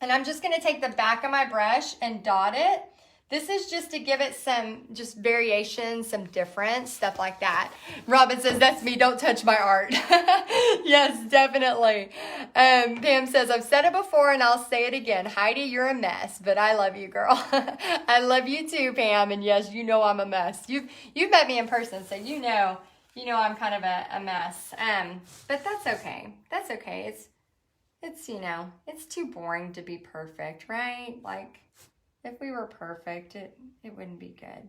Speaker 1: and I'm just going to take the back of my brush and dot it. This is just to give it some just variation, some difference, stuff like that. Robin says, that's me. Don't touch my art. Yes, definitely. Pam says, I've said it before, and I'll say it again. Heidi, you're a mess, but I love you, girl. I love you too, Pam. And yes, I'm a mess. You've met me in person, so you know I'm kind of a mess. But that's okay. That's okay. It's it's too boring to be perfect, right? Like, if we were perfect, it wouldn't be good.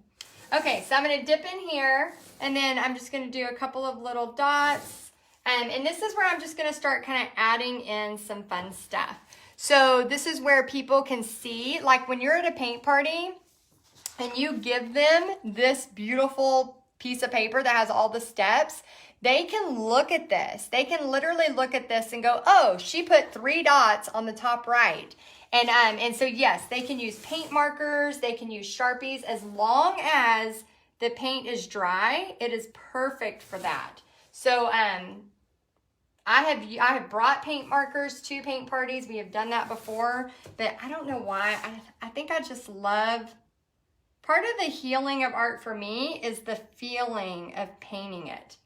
Speaker 1: Okay, so I'm going to dip in here, and then I'm just going to do a couple of little dots. And this is where I'm just going to start kind of adding in some fun stuff. So this is where people can see, like when you're at a paint party and you give them this beautiful piece of paper that has all the steps, they can look at this. They can literally look at this and go, oh, she put 3 dots on the top right. And so, yes, they can use paint markers. They can use Sharpies. As long as the paint is dry, it is perfect for that. So I have brought paint markers to paint parties. We have done that before, but I don't know why. I think I just love, part of the healing of art for me is the feeling of painting it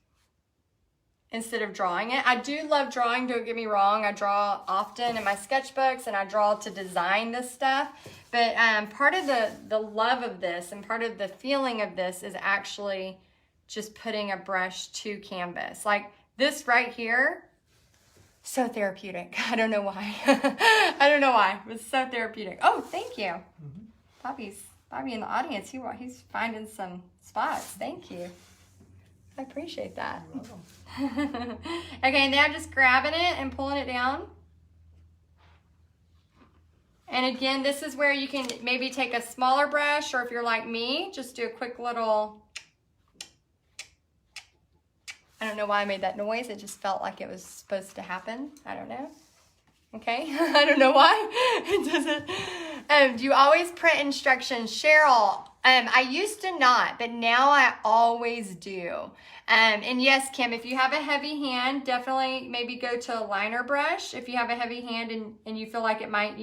Speaker 1: instead of drawing it. I do love drawing, don't get me wrong. I draw often in my sketchbooks, and I draw to design this stuff. But part of the love of this and part of the feeling of this is actually just putting a brush to canvas. Like this right here, so therapeutic. I don't know why. I don't know why. It was so therapeutic. Oh, thank you. Mm-hmm. Bobby in the audience, he's finding some spots. Thank you. I appreciate that. Okay, now I'm just grabbing it and pulling it down. And again, this is where you can maybe take a smaller brush, or if you're like me, just do a quick little, I don't know why I made that noise. It just felt like it was supposed to happen. I don't know. Okay, I don't know why. It doesn't. Do you always print instructions? Cheryl, I used to not, but now I always do. And yes, Kim, if you have a heavy hand, definitely maybe go to a liner brush. If you have a heavy hand and you feel like it might,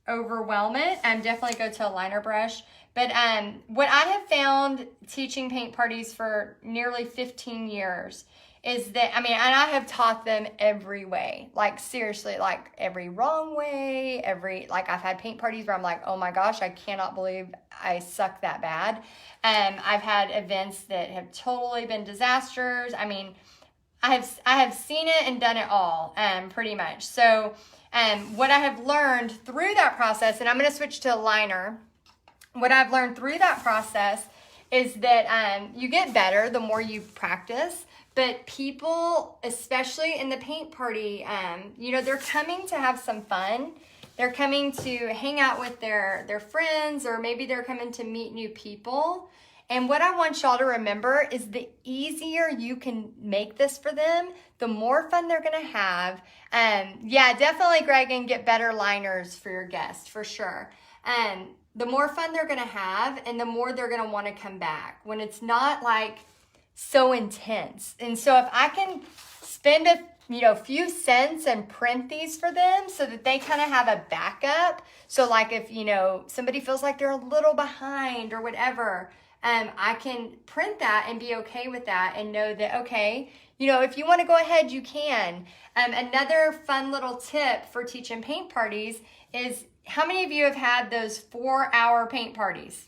Speaker 1: overwhelm it, definitely go to a liner brush. But what I have found teaching paint parties for nearly 15 years is that, I mean, and I have taught them every way, like seriously, like every wrong way, like I've had paint parties where I'm like, oh my gosh, I cannot believe I suck that bad. I've had events that have totally been disasters. I mean, I have seen it and done it all, pretty much. So, what I have learned through that process, and I'm going to switch to a liner. What I've learned through that process is that you get better the more you practice. But people, especially in the paint party, they're coming to have some fun. They're coming to hang out with their friends, or maybe they're coming to meet new people. And what I want y'all to remember is the easier you can make this for them, the more fun they're going to have. Yeah, definitely, Greg, and get better liners for your guests, for sure. The more fun they're going to have, and the more they're going to want to come back when it's not like so intense. And so if I can spend a few cents and print these for them so that they kind of have a backup. So like if, somebody feels like they're a little behind or whatever, I can print that and be okay with that and know that, okay, if you want to go ahead, you can. Another fun little tip for teaching paint parties is, how many of you have had those 4-hour paint parties?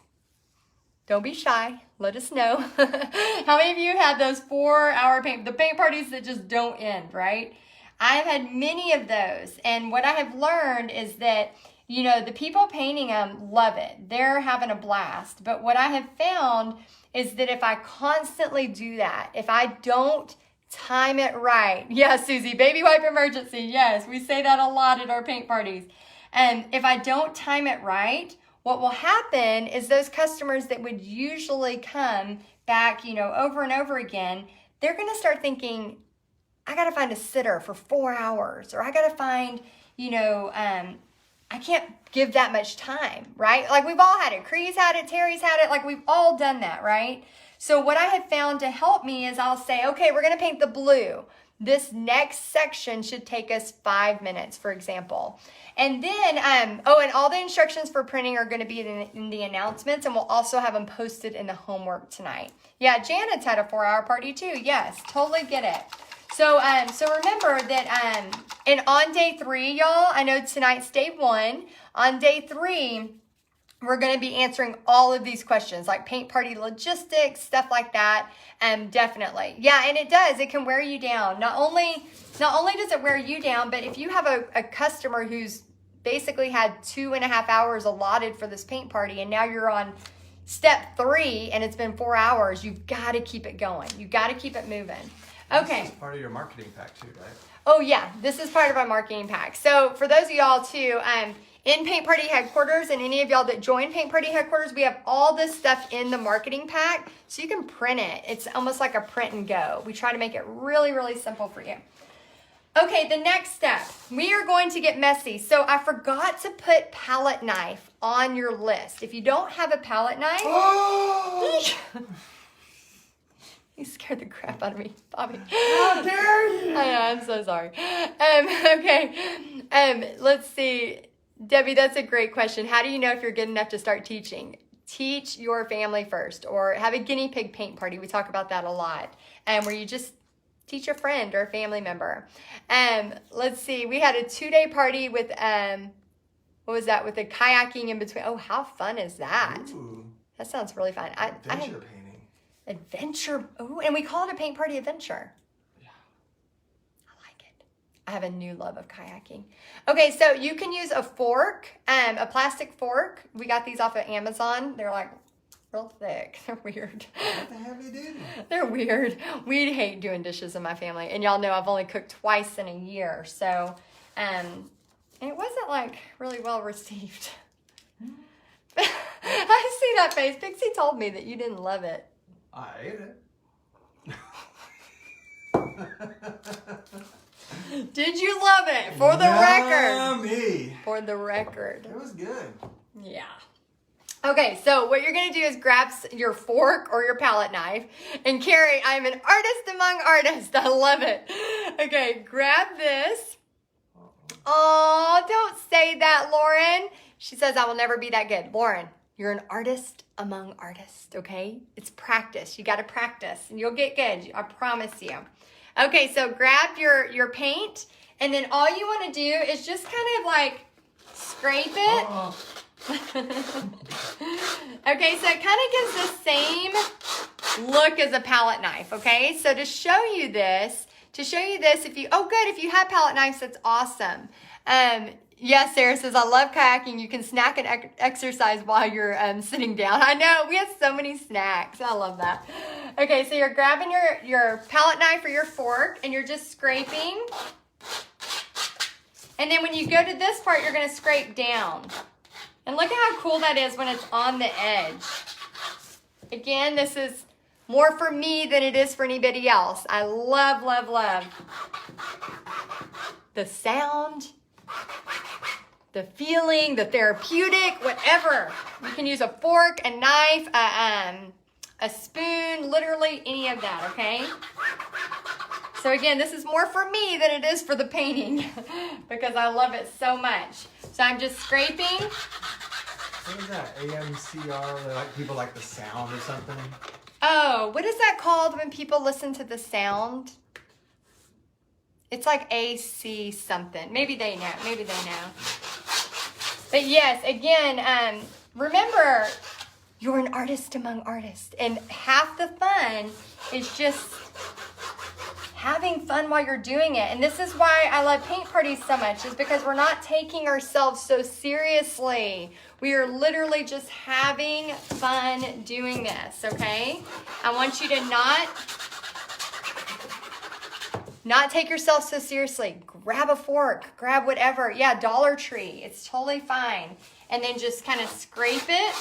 Speaker 1: Don't be shy. Let us know. How many of you had those 4-hour the paint parties that just don't end, right? I've had many of those. And what I have learned is that, the people painting them love it. They're having a blast. But what I have found is that if I constantly do that, if I don't time it right. Yes, Susie, baby wipe emergency. Yes, we say that a lot at our paint parties. And if I don't time it right, what will happen is those customers that would usually come back, over and over again, they're going to start thinking, I got to find a sitter for 4 hours, or I got to find, I can't give that much time, right? Like we've all had it. Cree's had it, Terry's had it. Like we've all done that, right? So what I have found to help me is I'll say, okay, we're going to paint the blue. This next section should take us 5 minutes, for example. And then, and all the instructions for printing are going to be in the announcements, and we'll also have them posted in the homework tonight. Yeah, Janet's had a 4-hour party too. Yes, totally get it. So remember that, and on day 3, y'all, I know tonight's day 1. On day 3, we're going to be answering all of these questions, like paint party logistics, stuff like that. Definitely. Yeah, and it does. It can wear you down. Not only does it wear you down, but if you have a customer who's basically had 2.5 hours allotted for this paint party, and now you're on step 3 and it's been 4 hours, you've got to keep it going. You've got to keep it moving. Okay.
Speaker 3: This is part of your marketing pack too, right?
Speaker 1: Oh yeah, this is part of our marketing pack. So for those of y'all too, in Paint Party Headquarters, and any of y'all that join Paint Party Headquarters, we have all this stuff in the marketing pack, so you can print it. It's almost like a print and go. We try to make it really, really simple for you. Okay, the next step, we are going to get messy. So I forgot to put palette knife on your list. If you don't have a palette knife, you scared the crap out of me, Bobby.
Speaker 3: How dare you?
Speaker 1: I know, I'm so sorry. Okay, let's see. Debbie, that's a great question. How do you know if you're good enough to start teaching? Teach your family first, or have a guinea pig paint party. We talk about that a lot. Where you just teach a friend or a family member. Let's see. We had a 2-day party with, what was that? With the kayaking in between. Oh, how fun is that?
Speaker 3: Ooh,
Speaker 1: That sounds really fun.
Speaker 3: adventure painting.
Speaker 1: Adventure. Oh, and we call it a paint party adventure.
Speaker 3: Yeah.
Speaker 1: I like it. I have a new love of kayaking. Okay, so you can use a fork, a plastic fork. We got these off of Amazon. They're like real thick. They're weird.
Speaker 3: What the hell are you doing?
Speaker 1: They're weird. We hate doing dishes in my family. And y'all know I've only cooked twice in a year. So, and it wasn't like really well received. I see that face. Pixie told me that you didn't love it.
Speaker 3: I ate it.
Speaker 1: Did you love it? For the record.
Speaker 3: Yummy.
Speaker 1: For the record.
Speaker 3: It was good.
Speaker 1: Yeah. Okay, so what you're going to do is grab your fork or your palette knife. And Carrie, I'm an artist among artists. I love it. Okay, grab this. Oh, don't say that, Lauren. She says I will never be that good. Lauren, you're an artist among artists, okay? It's practice. You got to practice, and you'll get good. I promise you. Okay, so grab your paint, and then all you want to do is just kind of like scrape it. Okay, so it kind of gives the same look as a palette knife, okay? So to show you this, if you have palette knives, that's awesome. Yes, Sarah says, I love kayaking. You can snack and exercise while you're sitting down. I know, we have so many snacks. I love that. Okay, so you're grabbing your palette knife or your fork, and you're just scraping. And then when you go to this part, you're going to scrape down. And look at how cool that is when it's on the edge. Again, this is more for me than it is for anybody else. I love, love, love the sound, the feeling, the therapeutic, whatever. You can use a fork, a knife, a spoon, literally any of that, okay? So again, this is more for me than it is for the painting because I love it so much. So I'm just scraping.
Speaker 3: What is that? AMCR? Like people like the sound or something?
Speaker 1: Oh, what is that called when people listen to the sound? It's like AC something. Maybe they know. Maybe they know. But yes, again, remember, you're an artist among artists. And half the fun is just having fun while you're doing it. And this is why I love paint parties so much, is because we're not taking ourselves so seriously. We are literally just having fun doing this, okay? I want you to not take yourself so seriously. Grab a fork, grab whatever. Yeah, Dollar Tree, it's totally fine. And then just kind of scrape it.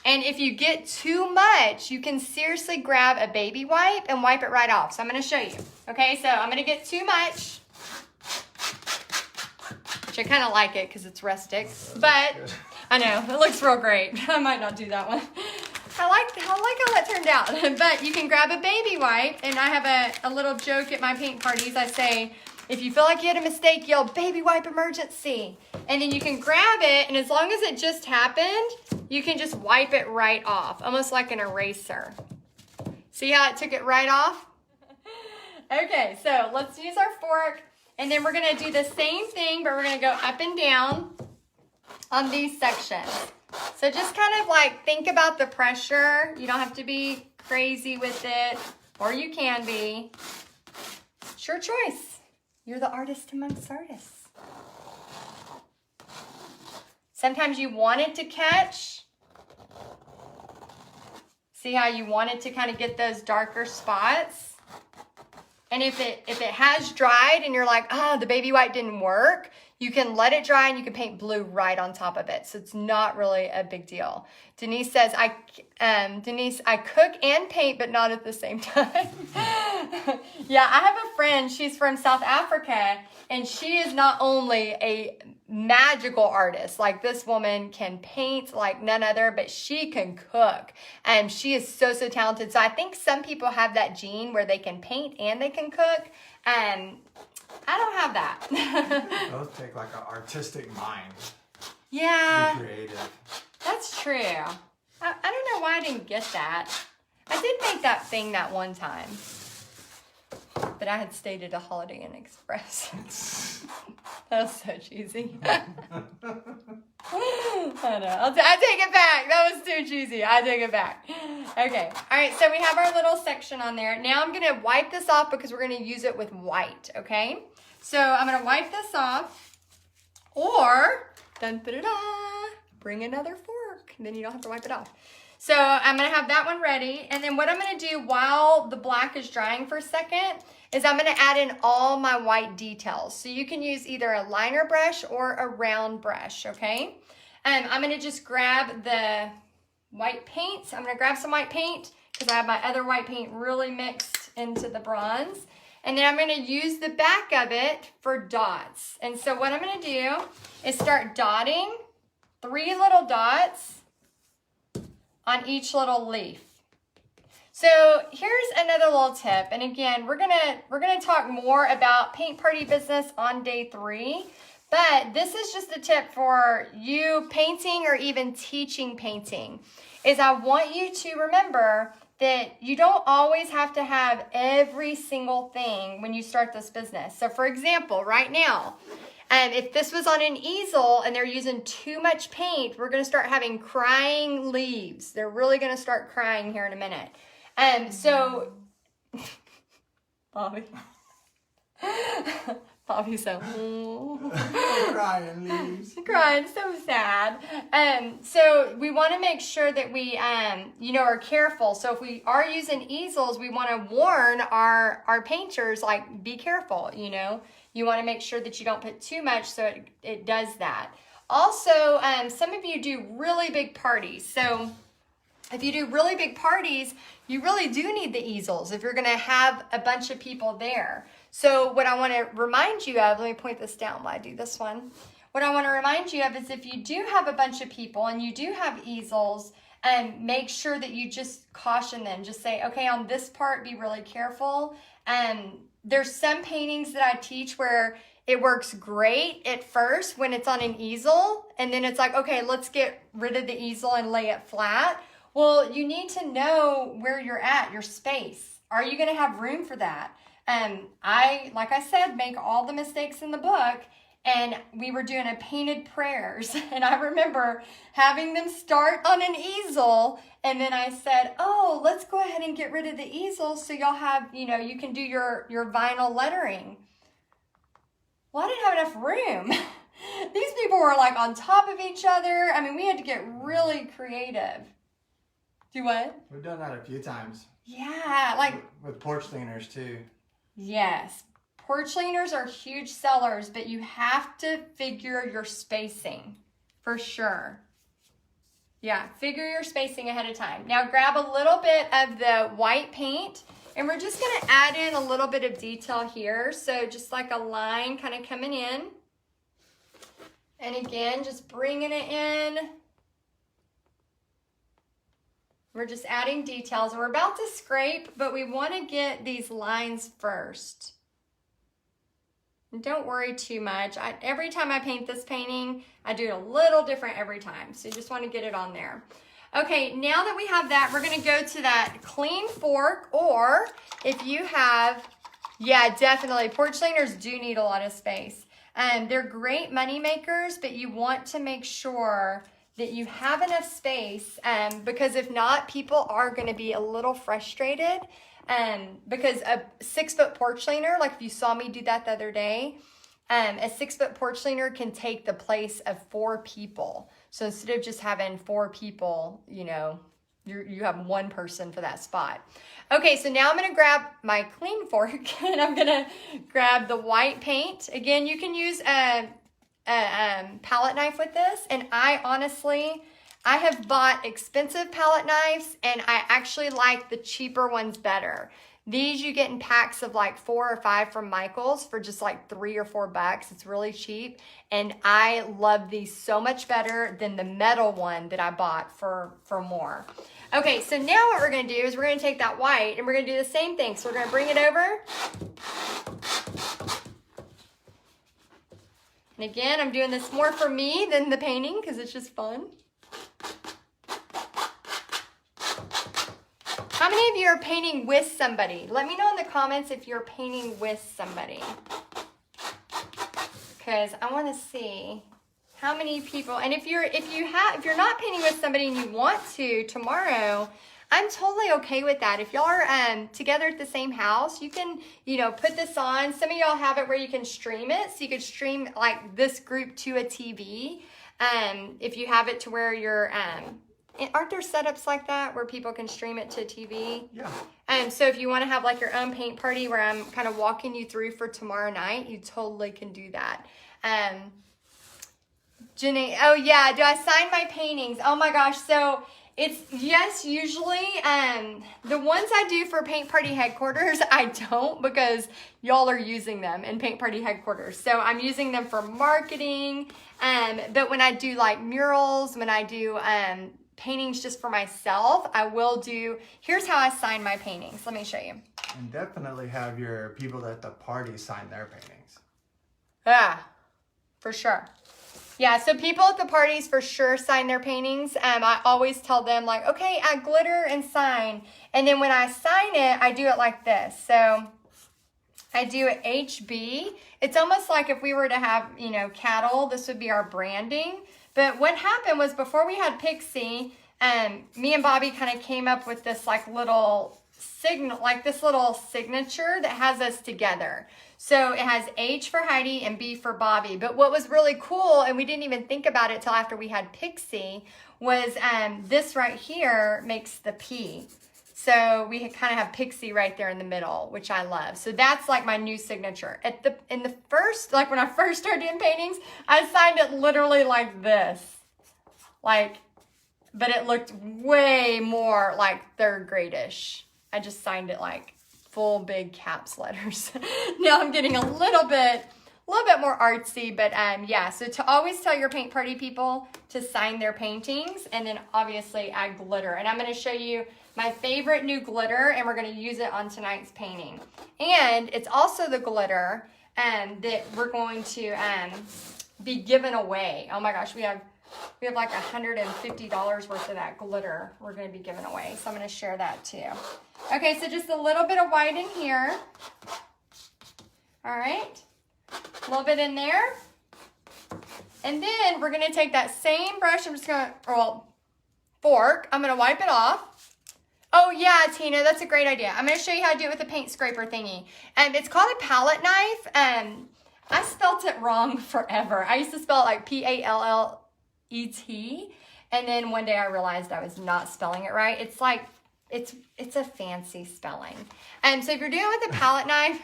Speaker 1: And if you get too much, you can seriously grab a baby wipe and wipe it right off. So I'm going to show you. Okay, so I'm going to get too much. Which I kind of like it because it's rustic. But I know, it looks real great. I might not do that one. I like how that turned out. But you can grab a baby wipe. And I have a little joke at my paint parties. I say, if you feel like you had a mistake, yell, baby wipe emergency. And then you can grab it, and as long as it just happened, you can just wipe it right off, almost like an eraser. See how it took it right off? Okay, so let's use our fork, and then we're gonna do the same thing, but we're gonna go up and down on these sections. So just kind of like think about the pressure. You don't have to be crazy with it, or you can be. It's your choice. You're the artist amongst artists. Sometimes you want it to catch. See how you want it to kind of get those darker spots? And if it has dried and you're like, oh, the baby white didn't work, you can let it dry and you can paint blue right on top of it. So it's not really a big deal. Denise says, I cook and paint, but not at the same time. Yeah, I have a friend, she's from South Africa, and she is not only a magical artist, like this woman can paint like none other, but she can cook. And she is so talented. So I think some people have that gene where they can paint and they can cook. I don't have that.
Speaker 3: Those take like an artistic mind.
Speaker 1: Yeah.
Speaker 3: Be creative.
Speaker 1: That's true. I don't know why I didn't get that. I did make that thing that one time. But I had stayed at a Holiday Inn Express. That was so cheesy. I know. I take it back. That was too cheesy. I take it back. Okay. All right. So we have our little section on there. Now I'm going to wipe this off because we're going to use it with white. Okay. So I'm going to wipe this off. Or, bring another fork. Then you don't have to wipe it off. So I'm going to have that one ready. And then what I'm going to do while the black is drying for a second is I'm going to add in all my white details. So you can use either a liner brush or a round brush, okay? I'm going to just grab the white paint. I'm going to grab some white paint because I have my other white paint really mixed into the bronze. And then I'm going to use the back of it for dots. And so what I'm going to do is start dotting 3 little dots on each little leaf. So here's another little tip. And again, we're gonna talk more about paint party business on day 3. But this is just a tip for you painting or even teaching painting. Is I want you to remember that you don't always have to have every single thing when you start this business. So for example, right now, if this was on an easel and they're using too much paint, we're going to start having crying leaves. They're really going to start crying here in a minute. So, Bobby. Bobby's so
Speaker 3: crying leaves.
Speaker 1: crying, so sad. So we want to make sure that we, are careful. So if we are using easels, we want to warn our painters, like, be careful. You want to make sure that you don't put too much, so it does that. Also, some of you do really big parties. So if you do really big parties, you really do need the easels if you're going to have a bunch of people there. So what I want to remind you of, let me point this down while I do this one. What I want to remind you of is if you do have a bunch of people and you do have easels, make sure that you just caution them. Just say, okay, on this part, be really careful. There's some paintings that I teach where it works great at first when it's on an easel, and then it's like, okay, let's get rid of the easel and lay it flat. Well, you need to know where you're at, your space. Are you going to have room for that? Like I said, make all the mistakes in the book, and we were doing a painted prayers, and I remember having them start on an easel, and then I said, oh, let's go ahead and get rid of the easel so y'all have, you can do your vinyl lettering. Well, I didn't have enough room. These people were like on top of each other. I mean, we had to get really creative. Do what?
Speaker 3: We've done that a few times.
Speaker 1: Yeah, like
Speaker 3: with porch cleaners too.
Speaker 1: Yes, porch cleaners are huge sellers, but you have to figure your spacing for sure. Yeah, figure your spacing ahead of time. Now grab a little bit of the white paint, and we're just going to add in a little bit of detail here. So just like a line kind of coming in. And again, just bringing it in. We're just adding details, and we're about to scrape, but we want to get these lines first. And don't worry too much. Every time I paint this painting, I do it a little different every time. So you just want to get it on there. Okay, now that we have that, we're going to go to that clean fork, or if you have, yeah, definitely, porch cleaners do need a lot of space. They're great money makers, but you want to make sure that you have enough space, because if not, people are going to be a little frustrated, because a 6-foot porch cleaner, like if you saw me do that the other day, a 6-foot porch cleaner can take the place of 4 people. So instead of just having 4 people, you have one person for that spot. Okay, so now I'm going to grab my clean fork, and I'm going to grab the white paint. Again, you can use a palette knife with this, and I have bought expensive palette knives, and I actually like the cheaper ones better. These you get in packs of like 4 or 5 from Michael's for just like $3 or $4. It's really cheap, and I love these so much better than the metal one that I bought for more. Okay, so now what we're going to do is we're going to take that white, and we're going to do the same thing. So we're going to bring it over. And again, I'm doing this more for me than the painting because it's just fun. How many of you are painting with somebody? Let me know in the comments if you're painting with somebody, because I want to see how many people. And if you're not painting with somebody and you want to tomorrow, I'm totally okay with that. If y'all are together at the same house, you can, put this on. Some of y'all have it where you can stream it. So you could stream like this group to a TV. If you have it to where you're, aren't there setups like that where people can stream it to a TV?
Speaker 3: Yeah.
Speaker 1: So if you want to have like your own paint party where I'm kind of walking you through for tomorrow night, you totally can do that. Jenny, oh yeah, do I sign my paintings? Oh my gosh, so yes, usually, the ones I do for Paint Party Headquarters, I don't, because y'all are using them in Paint Party Headquarters. So I'm using them for marketing, but when I do like murals, when I do paintings just for myself, I will do, here's how I sign my paintings. Let me show you.
Speaker 3: And definitely have your people at the party sign their paintings.
Speaker 1: Yeah, for sure. Yeah, so people at the parties for sure sign their paintings. I always tell them like, okay, add glitter and sign. And then when I sign it, I do it like this. So I do it HB. It's almost like if we were to have, you know, cattle, this would be our branding. But what happened was before we had Pixie, me and Bobby kind of came up with this like little signal, like this little signature that has us together. So it has H for Heidi and B for Bobby. But what was really cool, and we didn't even think about it till after we had Pixie, was this right here makes the P. So we kind of have Pixie right there in the middle, which I love. So that's like my new signature. In the first, like when I first started doing paintings, I signed it literally like this. Like, but it looked way more like third grade-ish. I just signed it like full big caps letters. Now I'm getting a little bit more artsy, but yeah, so to always tell your paint party people to sign their paintings and then obviously add glitter. And I'm going to show you my favorite new glitter, and we're going to use it on tonight's painting. And it's also the glitter that we're going to be giving away. Oh my gosh, we have like $150 worth of that glitter we're going to be giving away. So I'm going to share that too. Okay, so just a little bit of white in here. All right. A little bit in there. And then we're going to take that same brush. I'm just going to, well, fork. I'm going to wipe it off. Oh yeah, Tina, that's a great idea. I'm going to show you how to do it with a paint scraper thingy. It's called a palette knife. I spelt it wrong forever. I used to spell it like Pallet. And then one day I realized I was not spelling it right. It's like, it's a fancy spelling. So if you're doing it with a palette knife,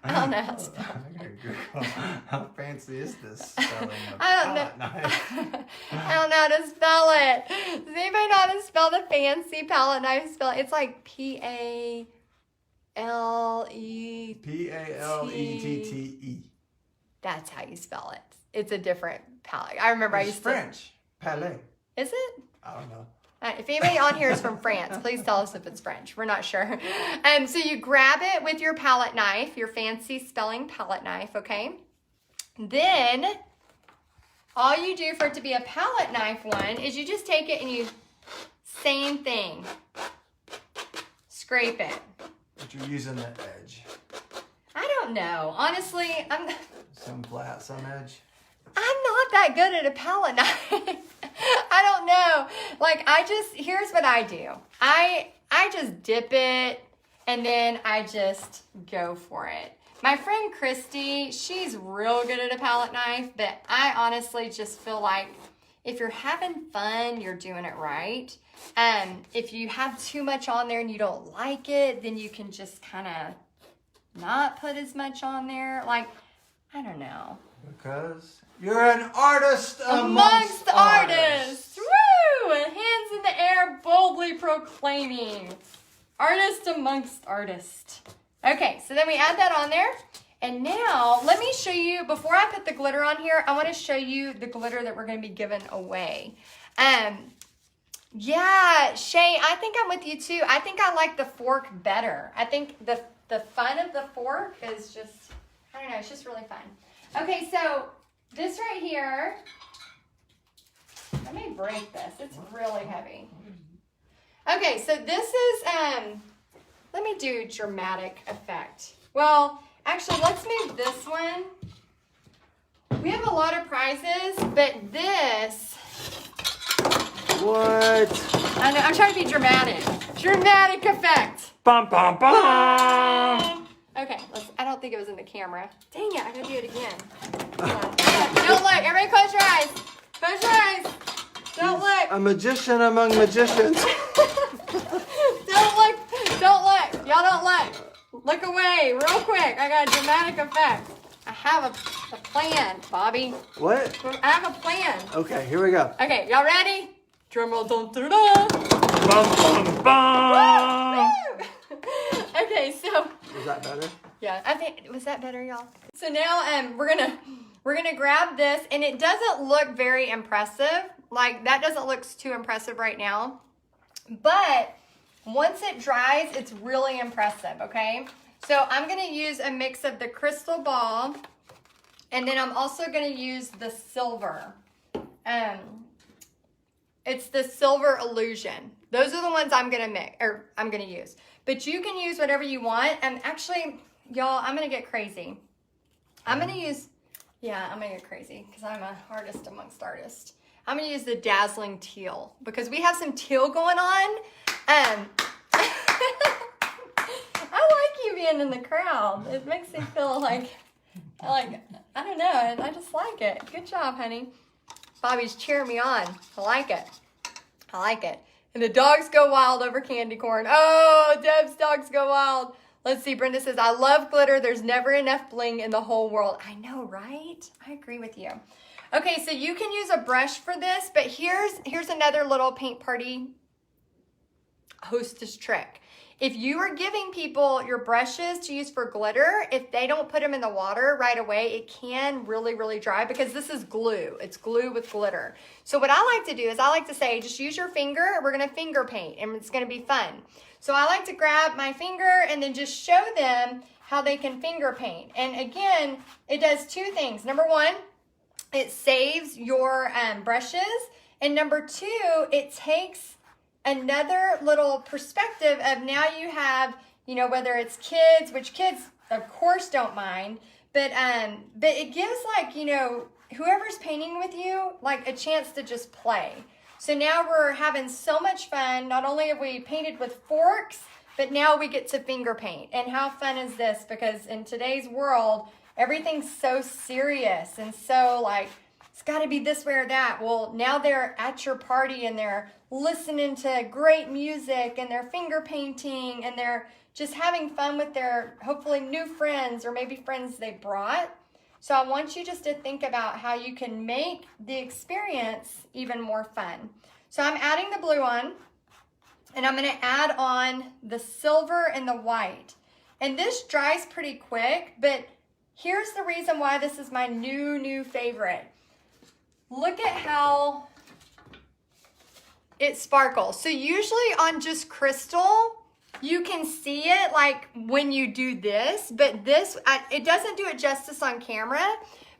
Speaker 1: I don't know how to spell it.
Speaker 3: How fancy is this spelling of
Speaker 1: I don't know.
Speaker 3: palette knife?
Speaker 1: I don't know how to spell it. Does anybody know how to spell the fancy palette knife spelling? It's like Palette.
Speaker 3: Palette.
Speaker 1: That's how you spell it. It's a different palette. I remember
Speaker 3: It's
Speaker 1: I used
Speaker 3: French. Palais.
Speaker 1: Is it?
Speaker 3: I don't know.
Speaker 1: If anybody on here is from France, please tell us if it's French. We're not sure. So you grab it with your palette knife, your fancy spelling palette knife, okay? Then all you do for it to be a palette knife one is you just take it and you, same thing, scrape it.
Speaker 3: But you're using the edge.
Speaker 1: I don't know. Honestly,
Speaker 3: Some flat, some edge.
Speaker 1: I'm not that good at a palette knife. I don't know. Like, here's what I do. I just dip it and then I just go for it. My friend Christy, she's real good at a palette knife, but I honestly just feel like if you're having fun, you're doing it right. If you have too much on there and you don't like it, then you can just kind of not put as much on there. Like, I don't know.
Speaker 3: Because you're an artist
Speaker 1: amongst artists. Woo! Hands in the air, boldly proclaiming. Artist amongst artists. Okay, so then we add that on there. And now, let me show you, before I put the glitter on here, I want to show you the glitter that we're going to be giving away. Yeah, Shay, I think I'm with you too. I think I like the fork better. I think the fun of the fork is just, I don't know, it's just really fun. Okay, so this right here, let me break this. It's really heavy. Okay, so this is, let me do dramatic effect. Well, actually, let's move this one. We have a lot of prizes, but this.
Speaker 3: What?
Speaker 1: I know, I'm trying to be dramatic. Dramatic effect.
Speaker 3: Bum, bum, bum.
Speaker 1: Okay, I don't think it was in the camera. Dang it, I gotta do it again. Don't look, everybody close your eyes. Close your eyes. Don't look.
Speaker 3: A magician among magicians.
Speaker 1: Don't look. Don't look. Y'all don't look. Look away real quick. I got a dramatic effect. I have a plan, Bobby.
Speaker 3: What?
Speaker 1: I have a plan.
Speaker 3: Okay, here we go.
Speaker 1: Okay, y'all ready? Drum roll, dun-dun-dun.
Speaker 3: Bum, bum, bum.
Speaker 1: Okay, so.
Speaker 3: Was that better?
Speaker 1: Yeah, I think, was that better, y'all? So now we're gonna grab this, and it doesn't look very impressive. Like, that doesn't look too impressive right now. But once it dries, it's really impressive, okay? So I'm gonna use a mix of the crystal ball, and then I'm also gonna use the silver. It's the Silver Illusion. Those are the ones I'm gonna use. But you can use whatever you want. And actually, y'all, I'm gonna get crazy. I'm gonna get crazy because I'm an artist amongst artists. I'm gonna use the Dazzling Teal because we have some teal going on. I like you being in the crowd. It makes me feel like, I don't know, and I just like it. Good job, honey. Bobby's cheering me on. I like it. I like it. And the dogs go wild over candy corn. Oh, Deb's dogs go wild. Let's see, Brenda says, I love glitter. There's never enough bling in the whole world. I know, right? I agree with you. Okay, so you can use a brush for this, but here's another little paint party hostess trick. If you are giving people your brushes to use for glitter, if they don't put them in the water right away, it can really, really dry because this is glue. It's glue with glitter. So what I like to do is I like to say, just use your finger. We're going to finger paint and it's going to be fun. So I like to grab my finger and then just show them how they can finger paint. And again, it does two things. Number one, it saves your brushes. And number two, it takes another little perspective of now you have, you know, whether it's kids, which kids of course don't mind, but it gives, like, you know, whoever's painting with you, like, a chance to just play. So now we're having so much fun. Not only have we painted with forks, but now we get to finger paint. And how fun is this? Because in today's world, everything's so serious and so, like, it's got to be this way or that. Well, now they're at your party and they're listening to great music and they're finger painting and they're just having fun with their hopefully new friends or maybe friends they brought. So I want you just to think about how you can make the experience even more fun. So I'm adding the blue on and I'm going to add on the silver and the white. And this dries pretty quick, but here's the reason why this is my new favorite. Look at how it sparkles. So usually on just crystal, you can see it like when you do this, but this, it doesn't do it justice on camera,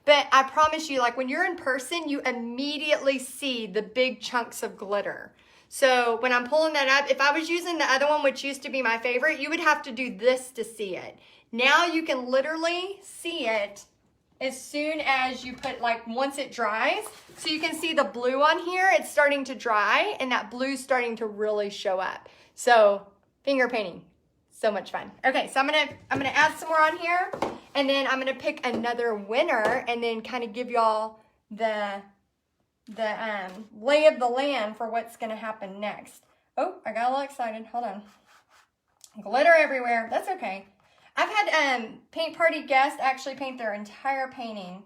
Speaker 1: but I promise you, like, when you're in person, you immediately see the big chunks of glitter. So when I'm pulling that up, if I was using the other one, which used to be my favorite, you would have to do this to see it. Now you can literally see it as soon as you put, like, once it dries. So you can see the blue on here, it's starting to dry and that blue's starting to really show up. So finger painting, so much fun. Okay, so I'm gonna add some more on here and then I'm gonna pick another winner and then kind of give y'all the lay of the land for what's gonna happen next. Oh, I got a little excited, hold on. Glitter everywhere, that's okay. I've had paint party guests actually paint their entire painting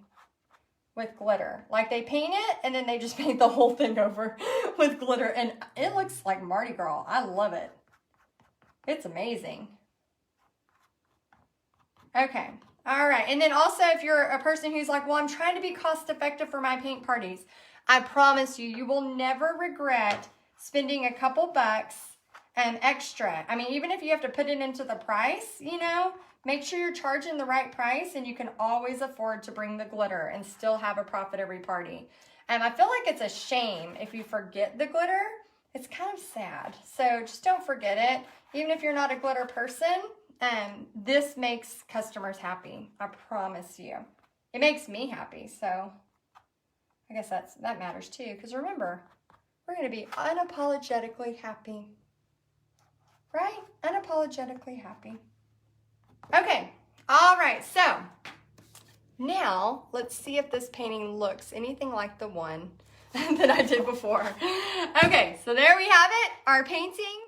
Speaker 1: with glitter. Like, they paint it and then they just paint the whole thing over with glitter and it looks like Mardi Gras. I love it. It's amazing. Okay, all right. And then also, if you're a person who's like, well, I'm trying to be cost effective for my paint parties, I promise you, you will never regret spending a couple bucks extra. I mean, even if you have to put it into the price, you know, make sure you're charging the right price and you can always afford to bring the glitter and still have a profit every party. I feel like it's a shame if you forget the glitter. It's kind of sad. So just don't forget it. Even if you're not a glitter person, this makes customers happy. I promise you. It makes me happy. So I guess that matters too. Because remember, we're going to be unapologetically happy. Right? Unapologetically happy. Okay. All right. So now let's see if this painting looks anything like the one that I did before. Okay. So there we have it. Our painting.